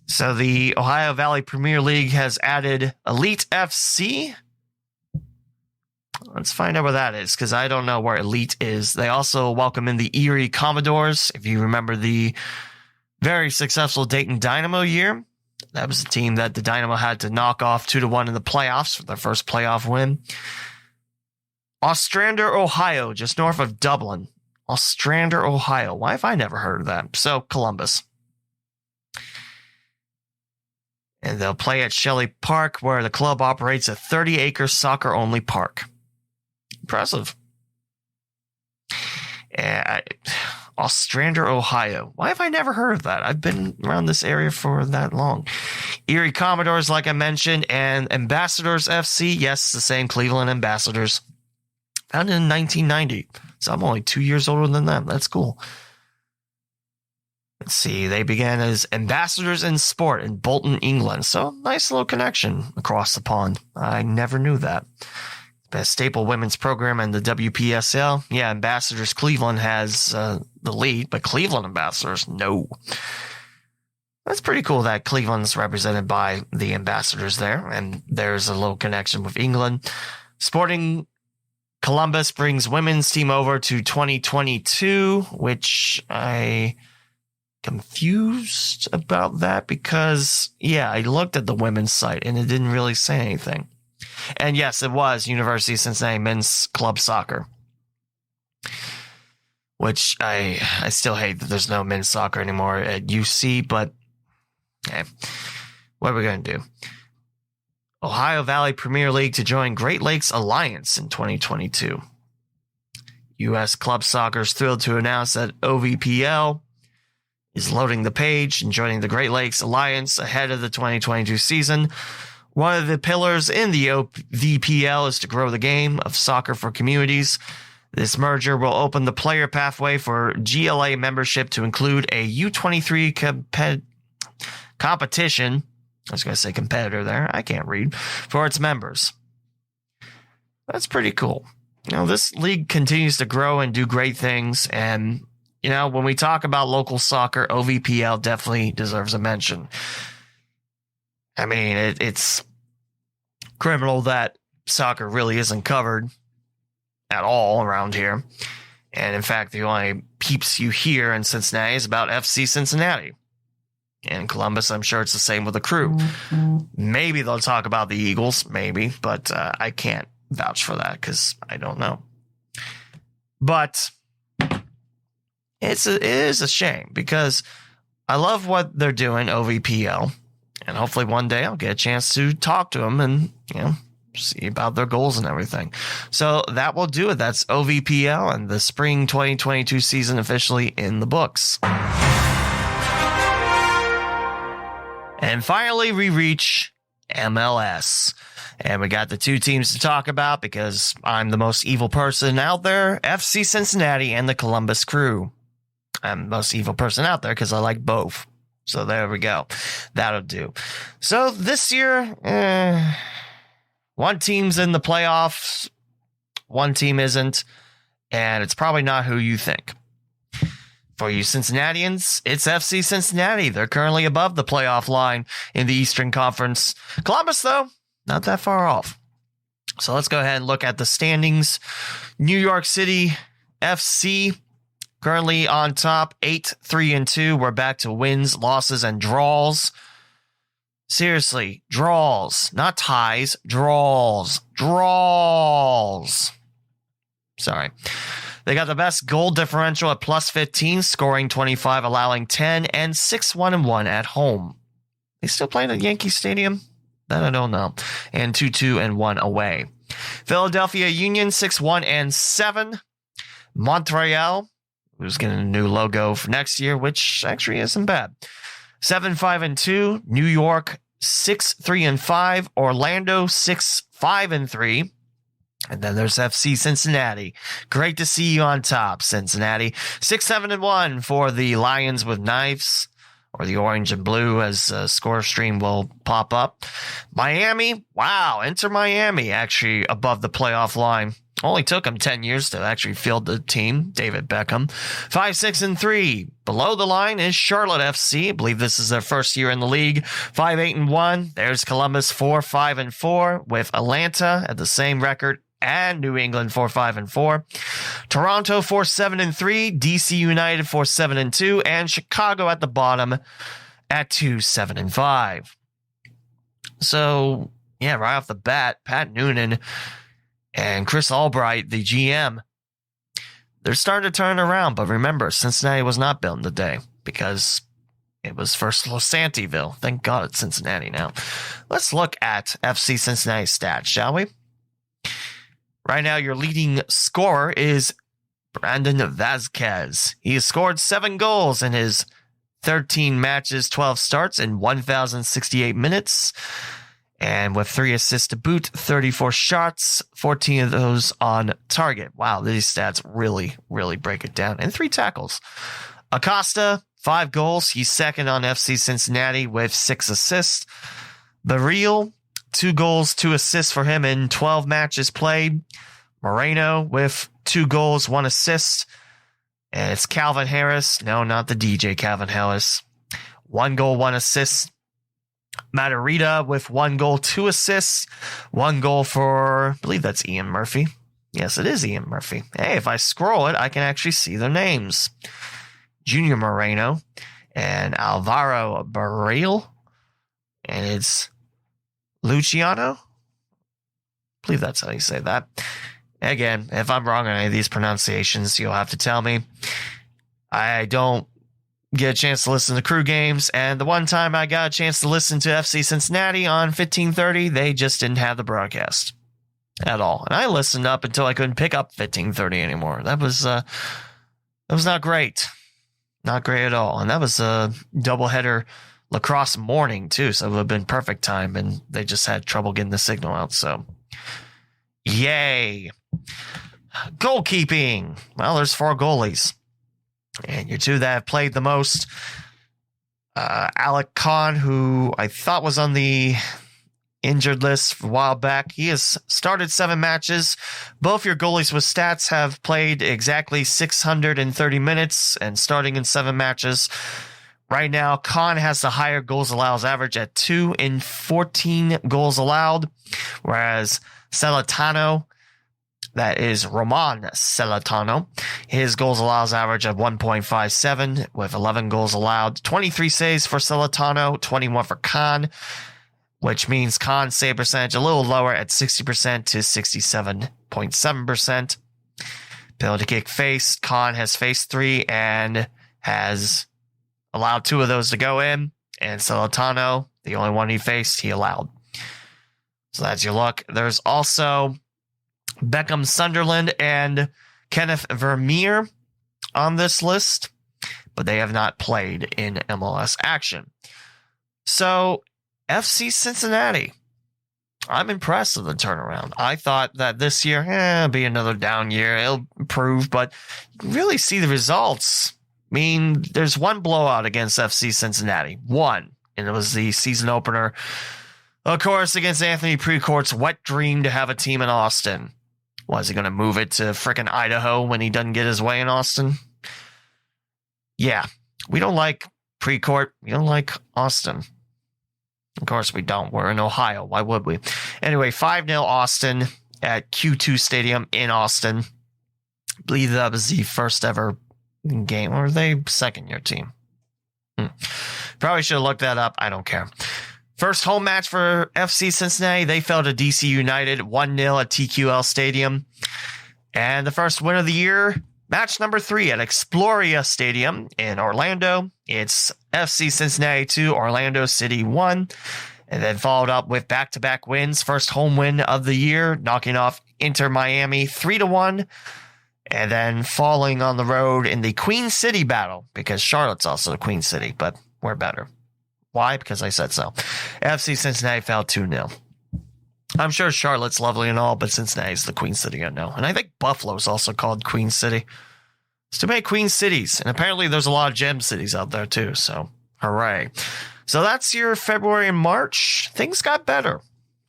So the Ohio Valley Premier League has added Elite FC. Let's find out where that is, because I don't know where Elite is. They also welcome in the Erie Commodores. If you remember the very successful Dayton Dynamo year, that was a team that the Dynamo had to knock off 2-1 in the playoffs for their first playoff win. Ostrander, Ohio, just north of Dublin. Ostrander, Ohio. Why have I never heard of that? So, Columbus. And they'll play at Shelley Park, where the club operates a 30-acre soccer-only park. Impressive. Ostrander, Ohio. Why have I never heard of that? I've been around this area for that long. Erie Commodores, like I mentioned, and Ambassadors FC. Yes, the same Cleveland Ambassadors. Founded in 1990. So I'm only 2 years older than them. That's cool. Let's see. They began as Ambassadors in Sport in Bolton, England. So nice little connection across the pond. I never knew that. Best staple women's program in the WPSL. Yeah, Ambassadors Cleveland has the lead, but Cleveland Ambassadors, no. That's pretty cool that Cleveland's represented by the Ambassadors there, and there's a little connection with England. Sporting Columbus brings women's team over to 2022, which I confused about that because, yeah, I looked at the women's site and it didn't really say anything. And yes, it was University of Cincinnati men's club soccer, which I still hate that there's no men's soccer anymore at UC, but hey, what are we going to do? Ohio Valley Premier League to join Great Lakes Alliance in 2022. U.S. Club Soccer is thrilled to announce that OVPL is loading the page and joining the Great Lakes Alliance ahead of the 2022 season. One of the pillars in the OVPL is to grow the game of soccer for communities. This merger will open the player pathway for GLA membership to include a U23 competition. I was going to say competitor there. I can't read. For its members. That's pretty cool. You know, this league continues to grow and do great things. And, you know, when we talk about local soccer, OVPL definitely deserves a mention. I mean, it's criminal that soccer really isn't covered at all around here. And in fact, the only peeps you hear in Cincinnati is about FC Cincinnati. And Columbus, I'm sure it's the same with the Crew. Mm-hmm. Maybe they'll talk about the Eagles, maybe, but I can't vouch for that because I don't know. But it is a shame because I love what they're doing, OVPL. And hopefully one day I'll get a chance to talk to them and, you know, see about their goals and everything. So that will do it. That's OVPL and the spring 2022 season officially in the books. And finally, we reach MLS. And we got the 2 teams to talk about because I'm the most evil person out there, FC Cincinnati and the Columbus Crew. I'm the most evil person out there because I like both. So there we go. That'll do. So this year, one team's in the playoffs. One team isn't. and it's probably not who you think. For you Cincinnatians, it's FC Cincinnati. They're currently above the playoff line in the Eastern Conference. Columbus, though, not that far off. So let's go ahead and look at the standings. New York City FC currently on top, 8-3-2. We're back to wins, losses, and draws. Seriously, draws, not ties, draws. Sorry. They got the best goal differential at plus 15, scoring 25, allowing 10, and 6-1-1 at home. They still playing at Yankee Stadium? That I don't know. And 2-2-1 away. Philadelphia Union 6-1-7. Montreal, who's getting a new logo for next year, which actually isn't bad. 7-5-2. New York 6-3-5. Orlando 6-5-3. And then there's FC Cincinnati. Great to see you on top, Cincinnati. 6-7-1 for the Lions with knives, or the orange and blue, as score stream will pop up. Miami, wow, enter Miami, actually above the playoff line. Only took them 10 years to actually field the team. David Beckham. 5-6-3. Below the line is Charlotte FC. I believe this is their first year in the league. 5-8-1. There's Columbus 4-5-4 with Atlanta at the same record. And New England 4-5-4. Toronto 4-7-3. DC United 4-7-2. And Chicago at the bottom at 2-7-5. So, yeah, right off the bat, Pat Noonan and Chris Albright, the GM, they're starting to turn around. But remember, Cincinnati was not built in the day because it was first Losantiville. Thank God it's Cincinnati now. Let's look at FC Cincinnati stats, shall we? Right now, your leading scorer is Brandon Vazquez. He has scored 7 goals in his 13 matches, 12 starts in 1,068 minutes. And with 3 assists to boot, 34 shots, 14 of those on target. Wow, these stats really, really break it down. And 3 tackles. Acosta, 5 goals. He's second on FC Cincinnati with 6 assists. Baril, 2 goals, 2 assists for him in 12 matches played. Moreno with 2 goals, 1 assist. And it's Calvin Harris. No, not the DJ Calvin Harris. 1 goal, 1 assist. Matarrita with 1 goal, 2 assists. 1 goal for, I believe that's Ian Murphy. Yes, it is Ian Murphy. Hey, if I scroll it, I can actually see their names. Junior Moreno and Alvaro Barril. And it's Luciano? I believe that's how you say that. Again, if I'm wrong on any of these pronunciations, you'll have to tell me. I don't get a chance to listen to crew games, and the one time I got a chance to listen to FC Cincinnati on 1530, they just didn't have the broadcast at all. And I listened up until I couldn't pick up 1530 anymore. That was not great. Not great at all. And that was a doubleheader lacrosse morning too, so it would have been perfect time, and they just had trouble getting the signal out. So yay. Goalkeeping. Well, there's 4 goalies, and your 2 that have played the most. Alec Kahn, who I thought was on the injured list a while back, he has started 7 matches. Both your goalies with stats have played exactly 630 minutes and starting in 7 matches. Right now, Kahn has the higher goals allowed average at 2 in 14 goals allowed, whereas Celentano, that is Roman Celentano, his goals allowed average of 1.57 with 11 goals allowed. 23 saves for Celentano, 21 for Kahn, which means Kahn's save percentage a little lower at 60% to 67.7%. Penalty kick faced, Kahn has faced 3 and has allowed 2 of those to go in, and Celentano, the only one he faced, he allowed. So that's your look. There's also Beckham Sunderland and Kenneth Vermeer on this list, but they have not played in MLS action. So, FC Cincinnati, I'm impressed with the turnaround. I thought that this year, it'll be another down year. It'll improve, but you really see the results. I mean, there's 1 blowout against FC Cincinnati. 1. And it was the season opener, of course, against Anthony Precourt's wet dream to have a team in Austin. Was he going to move it to frickin' Idaho when he doesn't get his way in Austin? Yeah, we don't like Precourt. We don't like Austin. Of course we don't. We're in Ohio. Why would we? Anyway, 5-0 Austin at Q2 Stadium in Austin. I believe that was the first ever game. Or were they second-year team? Probably should have looked that up. I don't care. First home match for FC Cincinnati. They fell to DC United 1-0 at TQL Stadium. And the first win of the year, match number 3 at Exploria Stadium in Orlando. It's FC Cincinnati 2, Orlando City 1. And then followed up with back-to-back wins. First home win of the year, knocking off Inter Miami 3-1. And then falling on the road in the Queen City battle, because Charlotte's also the Queen City, but we're better. Why? Because I said so. FC Cincinnati fell 2-0. I'm sure Charlotte's lovely and all, but Cincinnati's the Queen City I know. And I think Buffalo's also called Queen City. It's too many Queen Cities. And apparently there's a lot of gem cities out there too. So, hooray. So that's your February and March. Things got better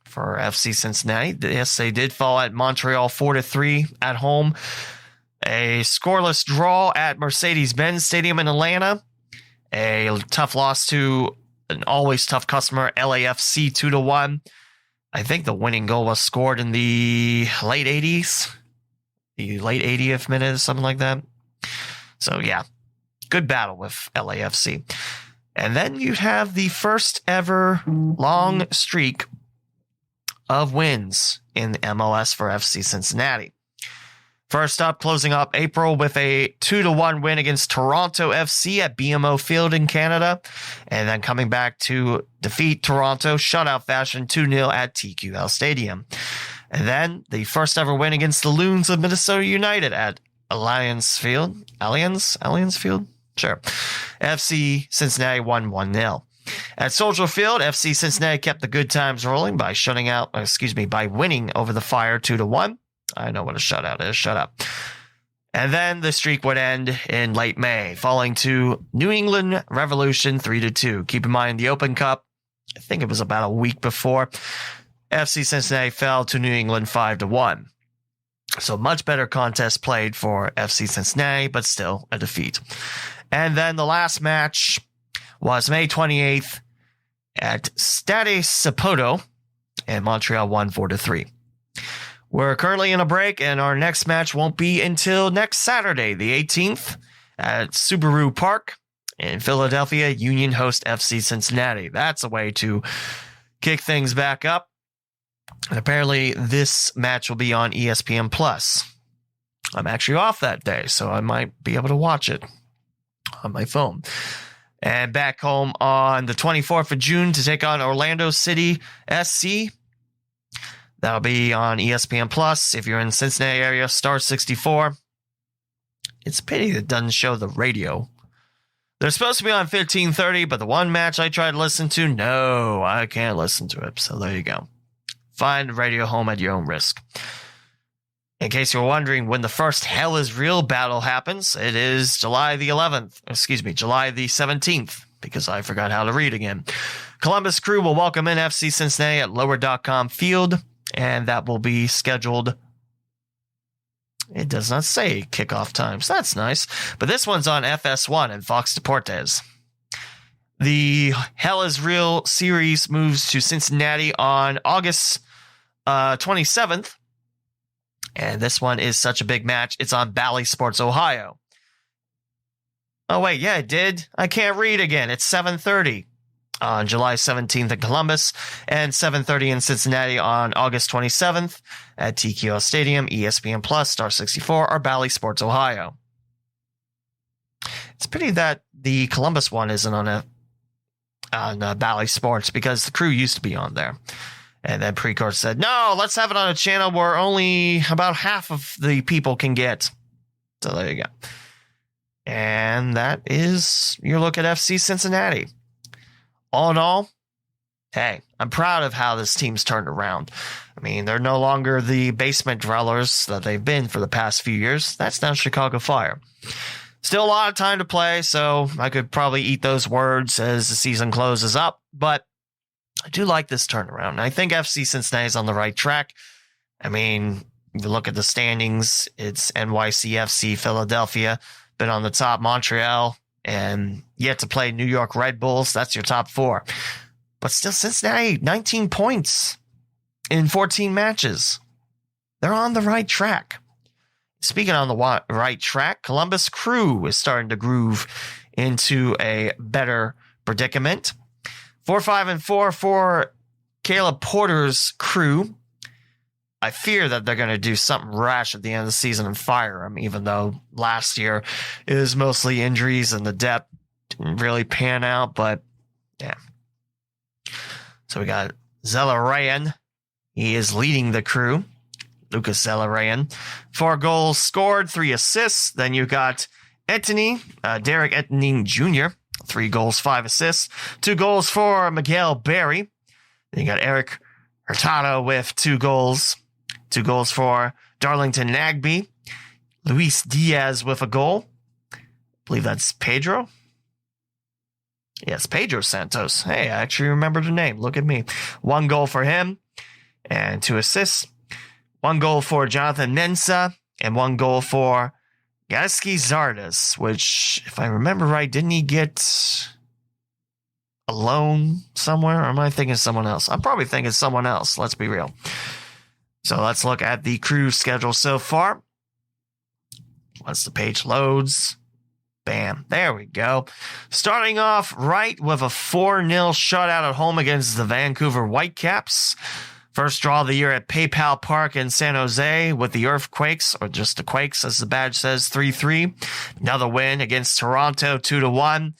for FC Cincinnati. Yes, they did fall at Montreal 4-3 at home. A scoreless draw at Mercedes-Benz Stadium in Atlanta. A tough loss to an always tough customer, LAFC 2-1. I think the winning goal was scored in the late 80s. The late 80th minute, something like that. So, yeah, good battle with LAFC. And then you have the first ever long streak of wins in the MLS for FC Cincinnati. First up, closing up April with a 2-1 win against Toronto FC at BMO Field in Canada. And then coming back to defeat Toronto shutout fashion 2-0 at TQL Stadium. And then the first ever win against the Loons of Minnesota United at Allianz Field. Allianz Field? Sure. FC Cincinnati won 1-0. At Soldier Field, FC Cincinnati kept the good times rolling by by winning over the Fire 2-1. I know what a shutout is. Shut up. And then the streak would end in late May, falling to New England Revolution 3-2. Keep in mind, the Open Cup, I think it was about a week before, FC Cincinnati fell to New England 5-1. So much better contest played for FC Cincinnati, but still a defeat. And then the last match was May 28th at Stade Saputo, and Montreal won 4-3. We're currently in a break, and our next match won't be until next Saturday, the 18th, at Subaru Park in Philadelphia. Union host FC Cincinnati. That's a way to kick things back up. And apparently, this match will be on ESPN Plus. I'm actually off that day, so I might be able to watch it on my phone. And back home on the 24th of June to take on Orlando City SC. That'll be on ESPN Plus. If you're in the Cincinnati area, Star 64. It's a pity it doesn't show the radio. They're supposed to be on 1530, but the one match I tried to listen to, no, I can't listen to it. So there you go. Find the radio home at your own risk. In case you're wondering when the first Hell is Real battle happens, it is July the 17th, because I forgot how to read again. Columbus Crew will welcome in FC Cincinnati at Lower.com Field. And that will be scheduled. It does not say kickoff times. That's nice. But this one's on FS1 and Fox Deportes. The Hell is Real series moves to Cincinnati on August 27th. And this one is such a big match. It's on Bally Sports Ohio. Oh, wait. Yeah, it did. I can't read again. It's 7:30. On July 17th in Columbus, and 7:30 in Cincinnati on August 27th at TQL Stadium, ESPN Plus, Star 64, or Bally Sports Ohio. It's pity that the Columbus one isn't on Bally Sports, because the Crew used to be on there. And then Precourt said, no, let's have it on a channel where only about half of the people can get. So there you go. And that is your look at FC Cincinnati. All in all, hey, I'm proud of how this team's turned around. I mean, they're no longer the basement dwellers that they've been for the past few years. That's now Chicago Fire. Still a lot of time to play, so I could probably eat those words as the season closes up. But I do like this turnaround. I think FC Cincinnati is on the right track. I mean, you look at the standings, it's NYCFC, Philadelphia, been on the top, Montreal, and yet to play New York Red Bulls. That's your top 4. But still, Cincinnati, 19 points in 14 matches. They're on the right track. Speaking on the right track, Columbus Crew is starting to groove into a better predicament. 4-5-4 for Caleb Porter's Crew. I fear that they're going to do something rash at the end of the season and fire him, even though last year it was mostly injuries and the depth didn't really pan out. But yeah. So we got Zelarayan. He is leading the Crew. Lucas Zelarayan. 4 goals scored, 3 assists. Then you got Antony, Derek Antony Jr., 3 goals, 5 assists. 2 goals for Miguel Berry. Then you got Eric Hurtado with 2 goals. 2 goals for Darlington Nagby. Luis Diaz with a goal. I believe that's Pedro. Yes, Pedro Santos. Hey, I actually remember the name. Look at me. 1 goal for him and 2 assists. 1 goal for Jonathan Mensah and 1 goal for Gaski Zardes, which, if I remember right, didn't he get a loan somewhere? Or am I thinking someone else? I'm probably thinking someone else. Let's be real. So let's look at the Crew schedule so far. Once the page loads, bam, there we go. Starting off right with a 4-0 shutout at home against the Vancouver Whitecaps. First draw of the year at PayPal Park in San Jose with the Earthquakes, or just the Quakes as the badge says, 3-3. Another win against Toronto, 2-1.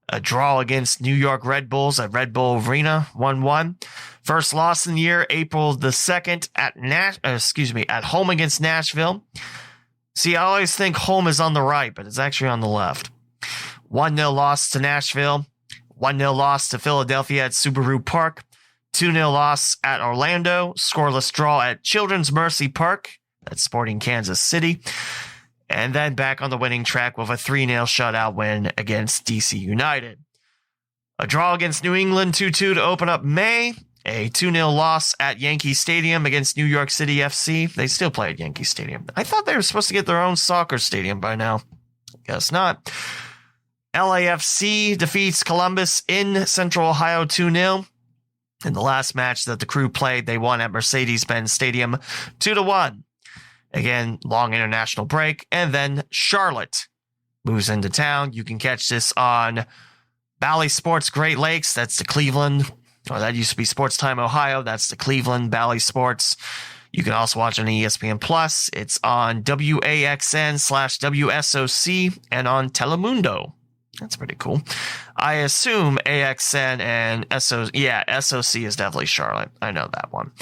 A draw against New York Red Bulls at Red Bull Arena, 1-1. First loss in the year, April the 2nd at home against Nashville. See, I always think home is on the right, but it's actually on the left. 1-0 loss to Nashville. 1-0 loss to Philadelphia at Subaru Park. 2-0 loss at Orlando. Scoreless draw at Children's Mercy Park. That's Sporting Kansas City. And then back on the winning track with a 3-0 shutout win against DC United. A draw against New England 2-2 to open up May. A 2-0 loss at Yankee Stadium against New York City FC. They still play at Yankee Stadium. I thought they were supposed to get their own soccer stadium by now. Guess not. LAFC defeats Columbus in Central Ohio 2-0. In the last match that the Crew played, they won at Mercedes-Benz Stadium 2-1. Again, long international break. And then Charlotte moves into town. You can catch this on Bally Sports Great Lakes. That's the Cleveland. Or that used to be Sports Time Ohio. That's the Cleveland Bally Sports. You can also watch on ESPN Plus. It's on WAXN/WSOC and on Telemundo. That's pretty cool. I assume AXN and SOC. Yeah, SOC is definitely Charlotte. I know that one.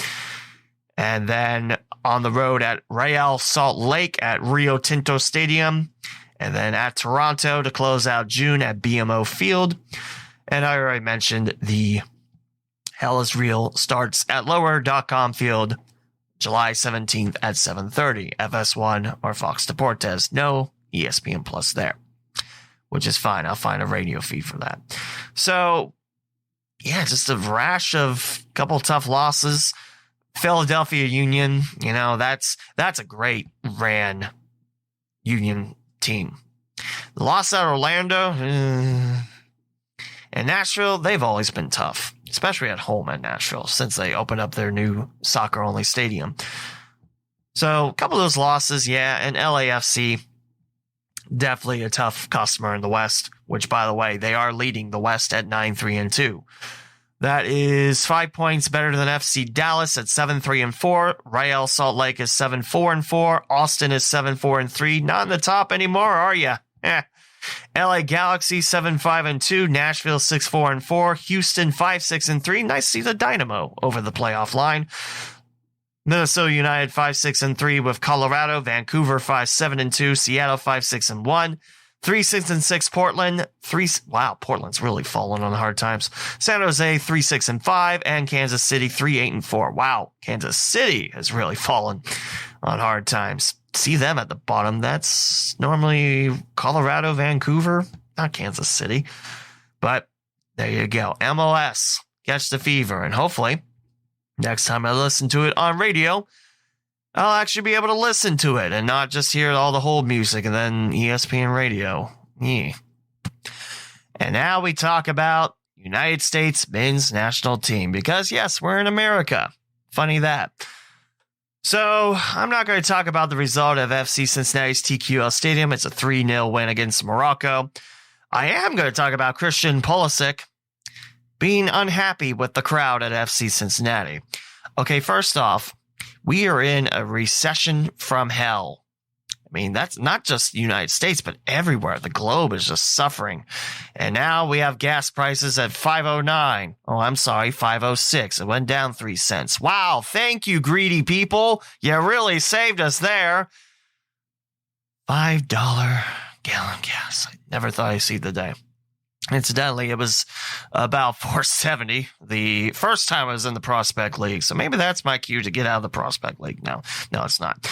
And then on the road at Real Salt Lake at Rio Tinto Stadium. And then at Toronto to close out June at BMO Field. And I already mentioned the Hell is Real starts at Lower.com Field July 17th at 7:30. FS1 or Fox Deportes. No ESPN Plus there, which is fine. I'll find a radio feed for that. So, yeah, just a rash of couple tough losses. Philadelphia Union, you know, that's a great ran Union team. The loss at Orlando and Nashville, they've always been tough, especially at home at Nashville since they opened up their new soccer-only stadium. So, a couple of those losses, yeah, and LAFC, definitely a tough customer in the West, which, by the way, they are leading the West at 9-3-2. That is 5 points better than FC Dallas at 7-3-4. Real Salt Lake is 7-4-4. Austin is 7-4-3. Not in the top anymore, are ya? LA Galaxy 7-5-2. Nashville 6-4-4. Houston 5-6-3. Nice to see the Dynamo over the playoff line. Minnesota United 5-6-3 with Colorado. Vancouver 5-7-2. Seattle 5-6-1. 3-6-6 Portland. Portland's really fallen on hard times. San Jose 3-6-5 and Kansas City 3-8-4. Wow, Kansas City has really fallen on hard times. See them at the bottom. That's normally Colorado, Vancouver, not Kansas City. But there you go. MLS, catch the fever, and hopefully next time I listen to it on radio, I'll actually be able to listen to it and not just hear all the hold music and then ESPN radio. Yeah. And now we talk about United States men's national team because, yes, we're in America. Funny that. So I'm not going to talk about the result of FC Cincinnati's TQL Stadium. It's a 3-0 win against Morocco. I am going to talk about Christian Pulisic being unhappy with the crowd at FC Cincinnati. Okay, first off, we are in a recession from hell. I mean, that's not just the United States, but everywhere. The globe is just suffering. And now we have gas prices at $5.09. Oh, I'm sorry, $5.06. It went down 3 cents. Wow, thank you, greedy people. You really saved us there. $5 gallon gas. I never thought I'd see the day. Incidentally, it was about $4.70 the first time I was in the Prospect League. So maybe that's my cue to get out of the Prospect League. No, it's not.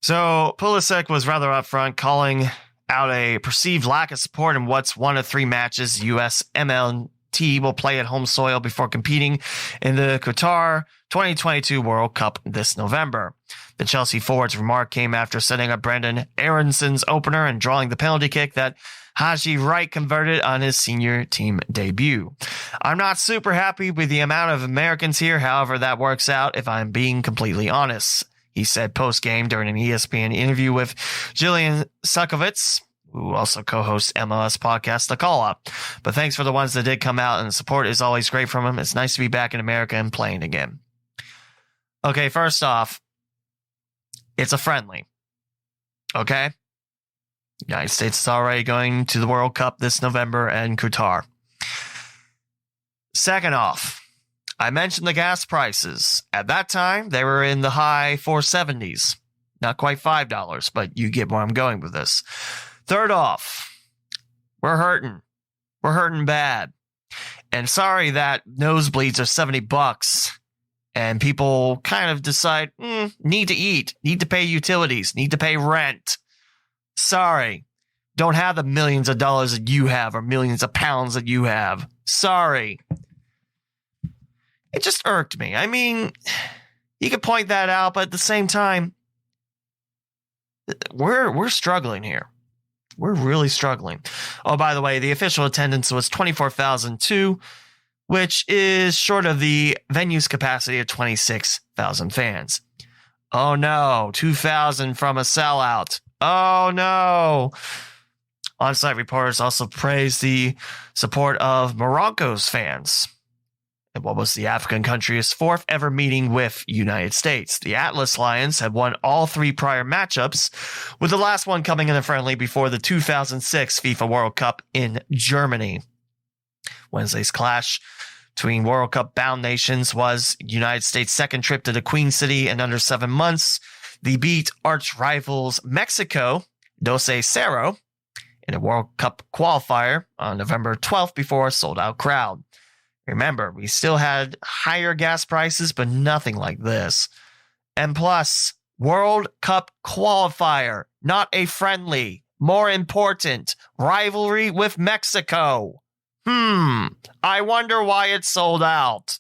So Pulisic was rather upfront, calling out a perceived lack of support in what's one of 3 matches USMNT will play at home soil before competing in the Qatar 2022 World Cup this November. The Chelsea forward's remark came after setting up Brendan Aronson's opener and drawing the penalty kick that Haji Wright converted on his senior team debut. I'm not super happy with the amount of Americans here, however that works out if I'm being completely honest, he said post-game during an ESPN interview with Jillian Sukovitz, who also co-hosts MLS podcast The Call Up. But thanks for the ones that did come out, and the support is always great from them. It's nice to be back in America and playing again. Okay, first off, it's a friendly. Okay? United States is already going to the World Cup this November and Qatar. Second off, I mentioned the gas prices. At that time, they were in the high 470s. Not quite $5, but you get where I'm going with this. Third off, we're hurting. We're hurting bad. And sorry that nosebleeds are $70 and people kind of decide, need to eat, need to pay utilities, need to pay rent. Sorry. Don't have the millions of dollars that you have or millions of pounds that you have. Sorry. It just irked me. I mean, you could point that out, but at the same time, we're struggling here. We're really struggling. Oh, by the way, the official attendance was 24,002, which is short of the venue's capacity of 26,000 fans. Oh no, 2,000 from a sellout. Oh no. On-site reporters also praised the support of Morocco's fans in what was the African country's 4th ever meeting with United States. The Atlas Lions had won all 3 prior matchups, with the last one coming in a friendly before the 2006 FIFA World Cup in Germany. Wednesday's clash between World Cup bound nations was United States' second trip to the Queen City in under 7 months. They beat arch rivals Mexico 2-0 in a World Cup qualifier on November 12th before a sold-out crowd. Remember, we still had higher gas prices, but nothing like this. And plus, World Cup qualifier, not a friendly. More important, rivalry with Mexico. I wonder why it sold out.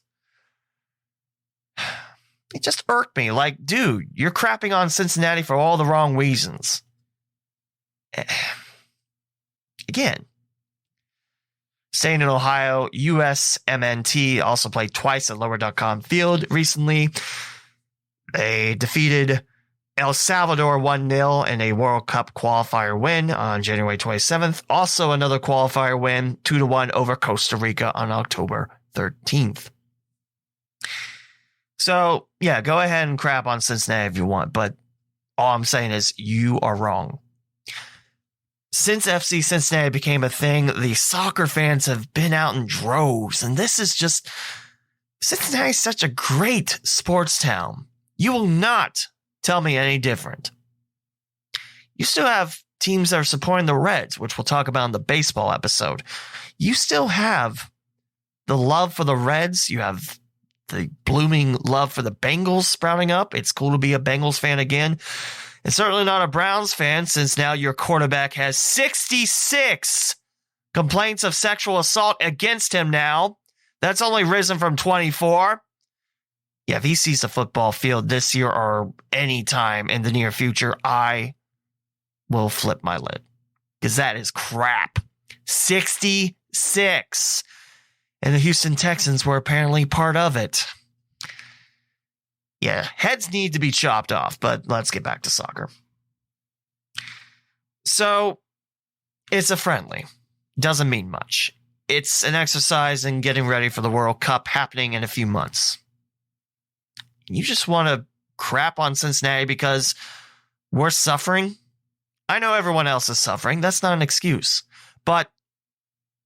It just irked me. Like, dude, you're crapping on Cincinnati for all the wrong reasons. Again, staying in Ohio, USMNT also played twice at Lower.com Field recently. They defeated El Salvador 1-0 in a World Cup qualifier win on January 27th. Also another qualifier win, 2-1 over Costa Rica on October 13th. So, yeah, go ahead and crap on Cincinnati if you want, but all I'm saying is you are wrong. Since FC Cincinnati became a thing, the soccer fans have been out in droves, and this is just... Cincinnati is such a great sports town. You will not tell me any different. You still have teams that are supporting the Reds, which we'll talk about in the baseball episode. You still have the love for the Reds. You have the blooming love for the Bengals sprouting up. It's cool to be a Bengals fan again. And certainly not a Browns fan, since now your quarterback has 66 complaints of sexual assault against him now. That's only risen from 24. Yeah, if he sees the football field this year or any time in the near future, I will flip my lid. Because that is crap. 66. And the Houston Texans were apparently part of it. Yeah, heads need to be chopped off, but let's get back to soccer. So, it's a friendly. Doesn't mean much. It's an exercise in getting ready for the World Cup happening in a few months. You just want to crap on Cincinnati because we're suffering? I know everyone else is suffering. That's not an excuse. But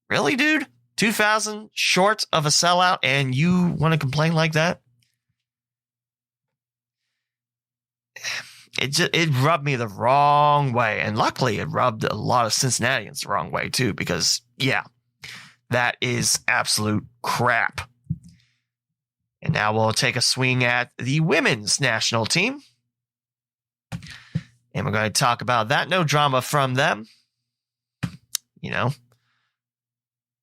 really, dude? 2,000 short of a sellout and you want to complain like that? It rubbed me the wrong way. And luckily, it rubbed a lot of Cincinnatians the wrong way, too. Because, yeah, that is absolute crap. And now we'll take a swing at the women's national team. And we're going to talk about that. No drama from them. You know.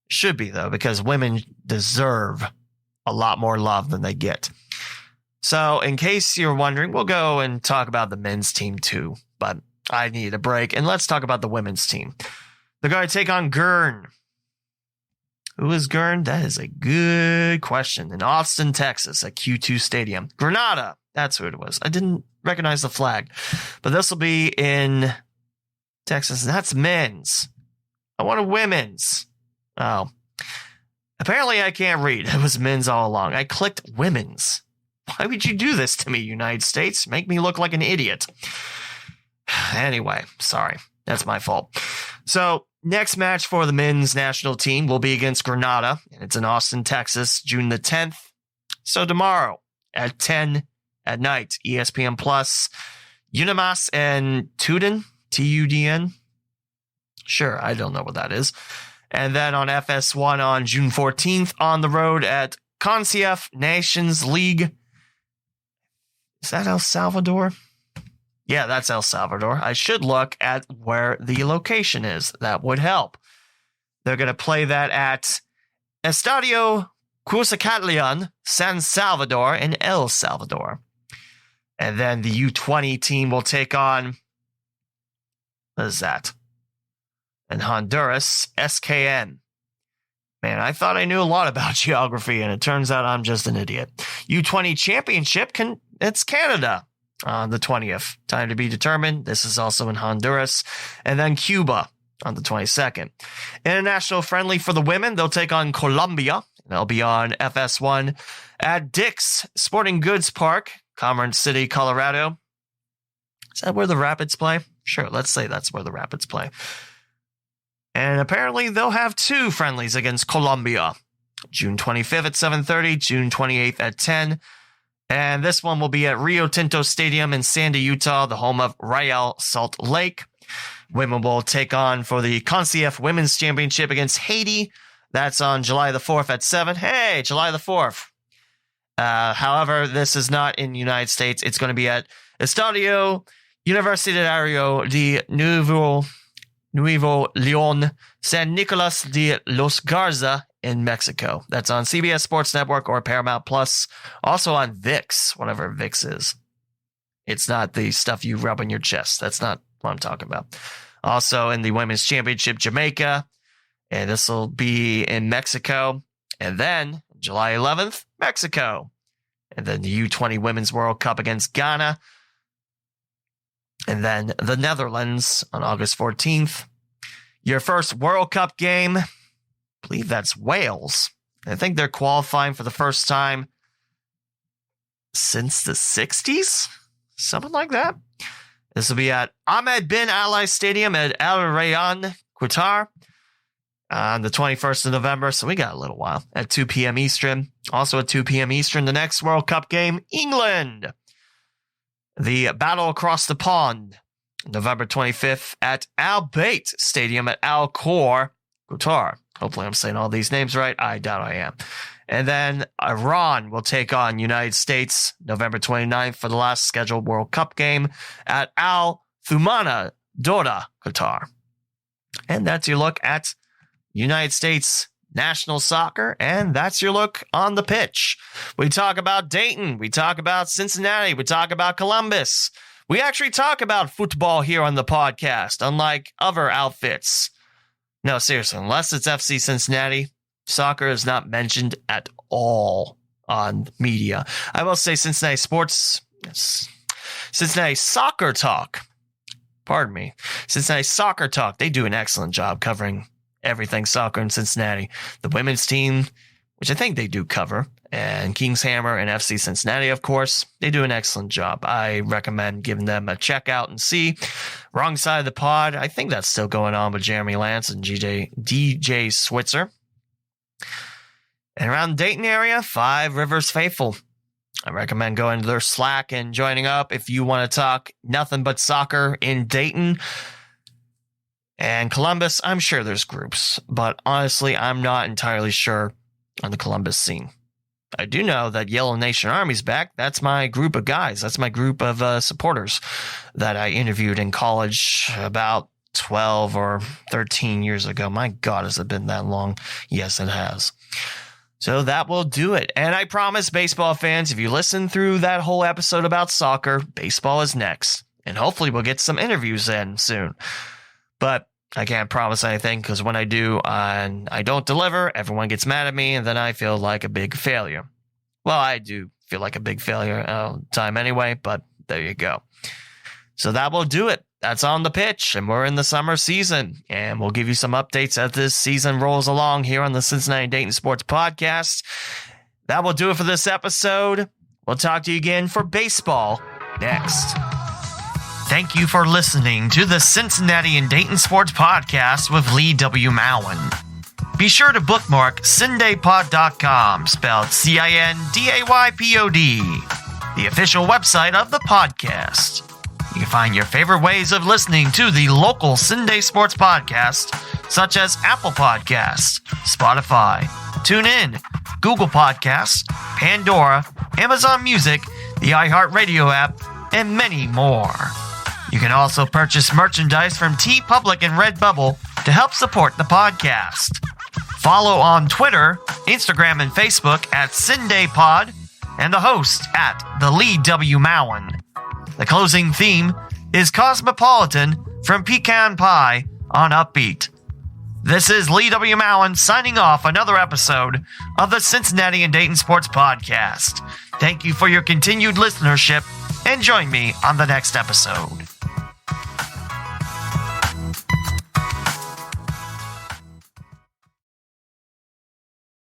Should be, though, because women deserve a lot more love than they get. So, in case you're wondering, we'll go and talk about the men's team, too. But I need a break. And let's talk about the women's team. They're going to take on Gurn. Who is Gurn? That is a good question. In Austin, Texas, at Q2 Stadium. Granada. That's who it was. I didn't recognize the flag. But this will be in Texas. That's men's. I wanted women's. Oh. Apparently I can't read. It was men's all along. I clicked women's. Why would you do this to me, United States? Make me look like an idiot. Anyway, sorry. That's my fault. So, next match for the men's national team will be against Granada. And it's in Austin, Texas, June the 10th. So tomorrow at 10 at night, ESPN Plus, Unimas and Tudun, Tudn. Sure, I don't know what that is. And then on FS1 on June 14th, on the road at CONCACAF Nations League. Is that El Salvador? Yeah, that's El Salvador. I should look at where the location is. That would help. They're going to play that at Estadio Cuscatlán, San Salvador in El Salvador. And then the U20 team will take on, what is that? In Honduras, SKN. Man, I thought I knew a lot about geography, and it turns out I'm just an idiot. U20 Championship, it's Canada on the 20th. Time to be determined. This is also in Honduras. And then Cuba on the 22nd. International friendly for the women. They'll take on Colombia. They'll be on FS1 at Dick's Sporting Goods Park, Commerce City, Colorado. Is that where the Rapids play? Sure, let's say that's where the Rapids play. And apparently they'll have two friendlies against Colombia. June 25th at 7:30, June 28th at 10. And this one will be at Rio Tinto Stadium in Sandy, Utah, the home of Real Salt Lake. Women will take on for the CONCACAF Women's Championship against Haiti. That's on July the 4th at 7. Hey, July the 4th. However, this is not in the United States. It's going to be at Estadio Universitario de Nuevo León, San Nicolas de los Garza in Mexico. That's on CBS Sports Network or Paramount Plus. Also on VIX, whatever VIX is. It's not the stuff you rub on your chest. That's not what I'm talking about. Also in the Women's Championship, Jamaica. And this will be in Mexico. And then July 11th, Mexico. And then the U20 Women's World Cup against Ghana. And then the Netherlands on August 14th. Your first World Cup game, I believe that's Wales. I think they're qualifying for the first time since the 60s? Something like that. This will be at Ahmed bin Ali Stadium at Al Rayyan, Qatar on the 21st of November. So we got a little while at 2 p.m. Eastern. Also at 2 p.m. Eastern, the next World Cup game, England. The Battle Across the Pond, November 25th at Uppbeat Stadium at Al Khor, Qatar. Hopefully I'm saying all these names right. I doubt I am. And then Iran will take on United States November 29th for the last scheduled World Cup game at Al Thumana, Doha, Qatar. And that's your look at United States national soccer, and that's your look on the pitch. We talk about Dayton, we talk about Cincinnati, we talk about Columbus. We actually talk about football here on the podcast, unlike other outfits. No, seriously, unless it's FC Cincinnati, soccer is not mentioned at all on media. I will say Cincinnati Soccer Talk, Cincinnati Soccer Talk, they do an excellent job covering everything soccer in Cincinnati. The women's team, which I think they do cover, and Kings Hammer and FC Cincinnati, of course, they do an excellent job. I recommend giving them a check out and see. Wrong Side of the Pod, I think that's still going on with Jeremy Lance and DJ Switzer. And around the Dayton area, Five Rivers Faithful. I recommend going to their Slack and joining up if you want to talk nothing but soccer in Dayton. And Columbus, I'm sure there's groups, but honestly, I'm not entirely sure on the Columbus scene. I do know that Yellow Nation Army's back. That's my group of guys. That's my group of supporters that I interviewed in college about 12 or 13 years ago. My God, has it been that long? Yes, it has. So that will do it. And I promise baseball fans, if you listen through that whole episode about soccer, baseball is next. And hopefully we'll get some interviews in soon. But I can't promise anything because when I do and I don't deliver, everyone gets mad at me and then I feel like a big failure. Well, I do feel like a big failure all the time anyway, but there you go. So that will do it. That's On the Pitch, and we're in the summer season, and we'll give you some updates as this season rolls along here on the Cincinnati Dayton Sports Podcast. That will do it for this episode. We'll talk to you again for baseball next. Thank you for listening to the Cincinnati and Dayton Sports Podcast with Lee W. Mowen. Be sure to bookmark CindayPod.com, spelled CINDAYPOD, the official website of the podcast. You can find your favorite ways of listening to the local Cinday Sports Podcast, such as Apple Podcasts, Spotify, TuneIn, Google Podcasts, Pandora, Amazon Music, the iHeartRadio app, and many more. You can also purchase merchandise from TeePublic and Redbubble to help support the podcast. Follow on Twitter, Instagram, and Facebook at CindayPod, and the host at the Lee W. Mowen. The closing theme is Cosmopolitan from Pecan Pie on Uppbeat. This is Lee W. Mowen signing off another episode of the Cincinnati and Dayton Sports Podcast. Thank you for your continued listenership, and join me on the next episode.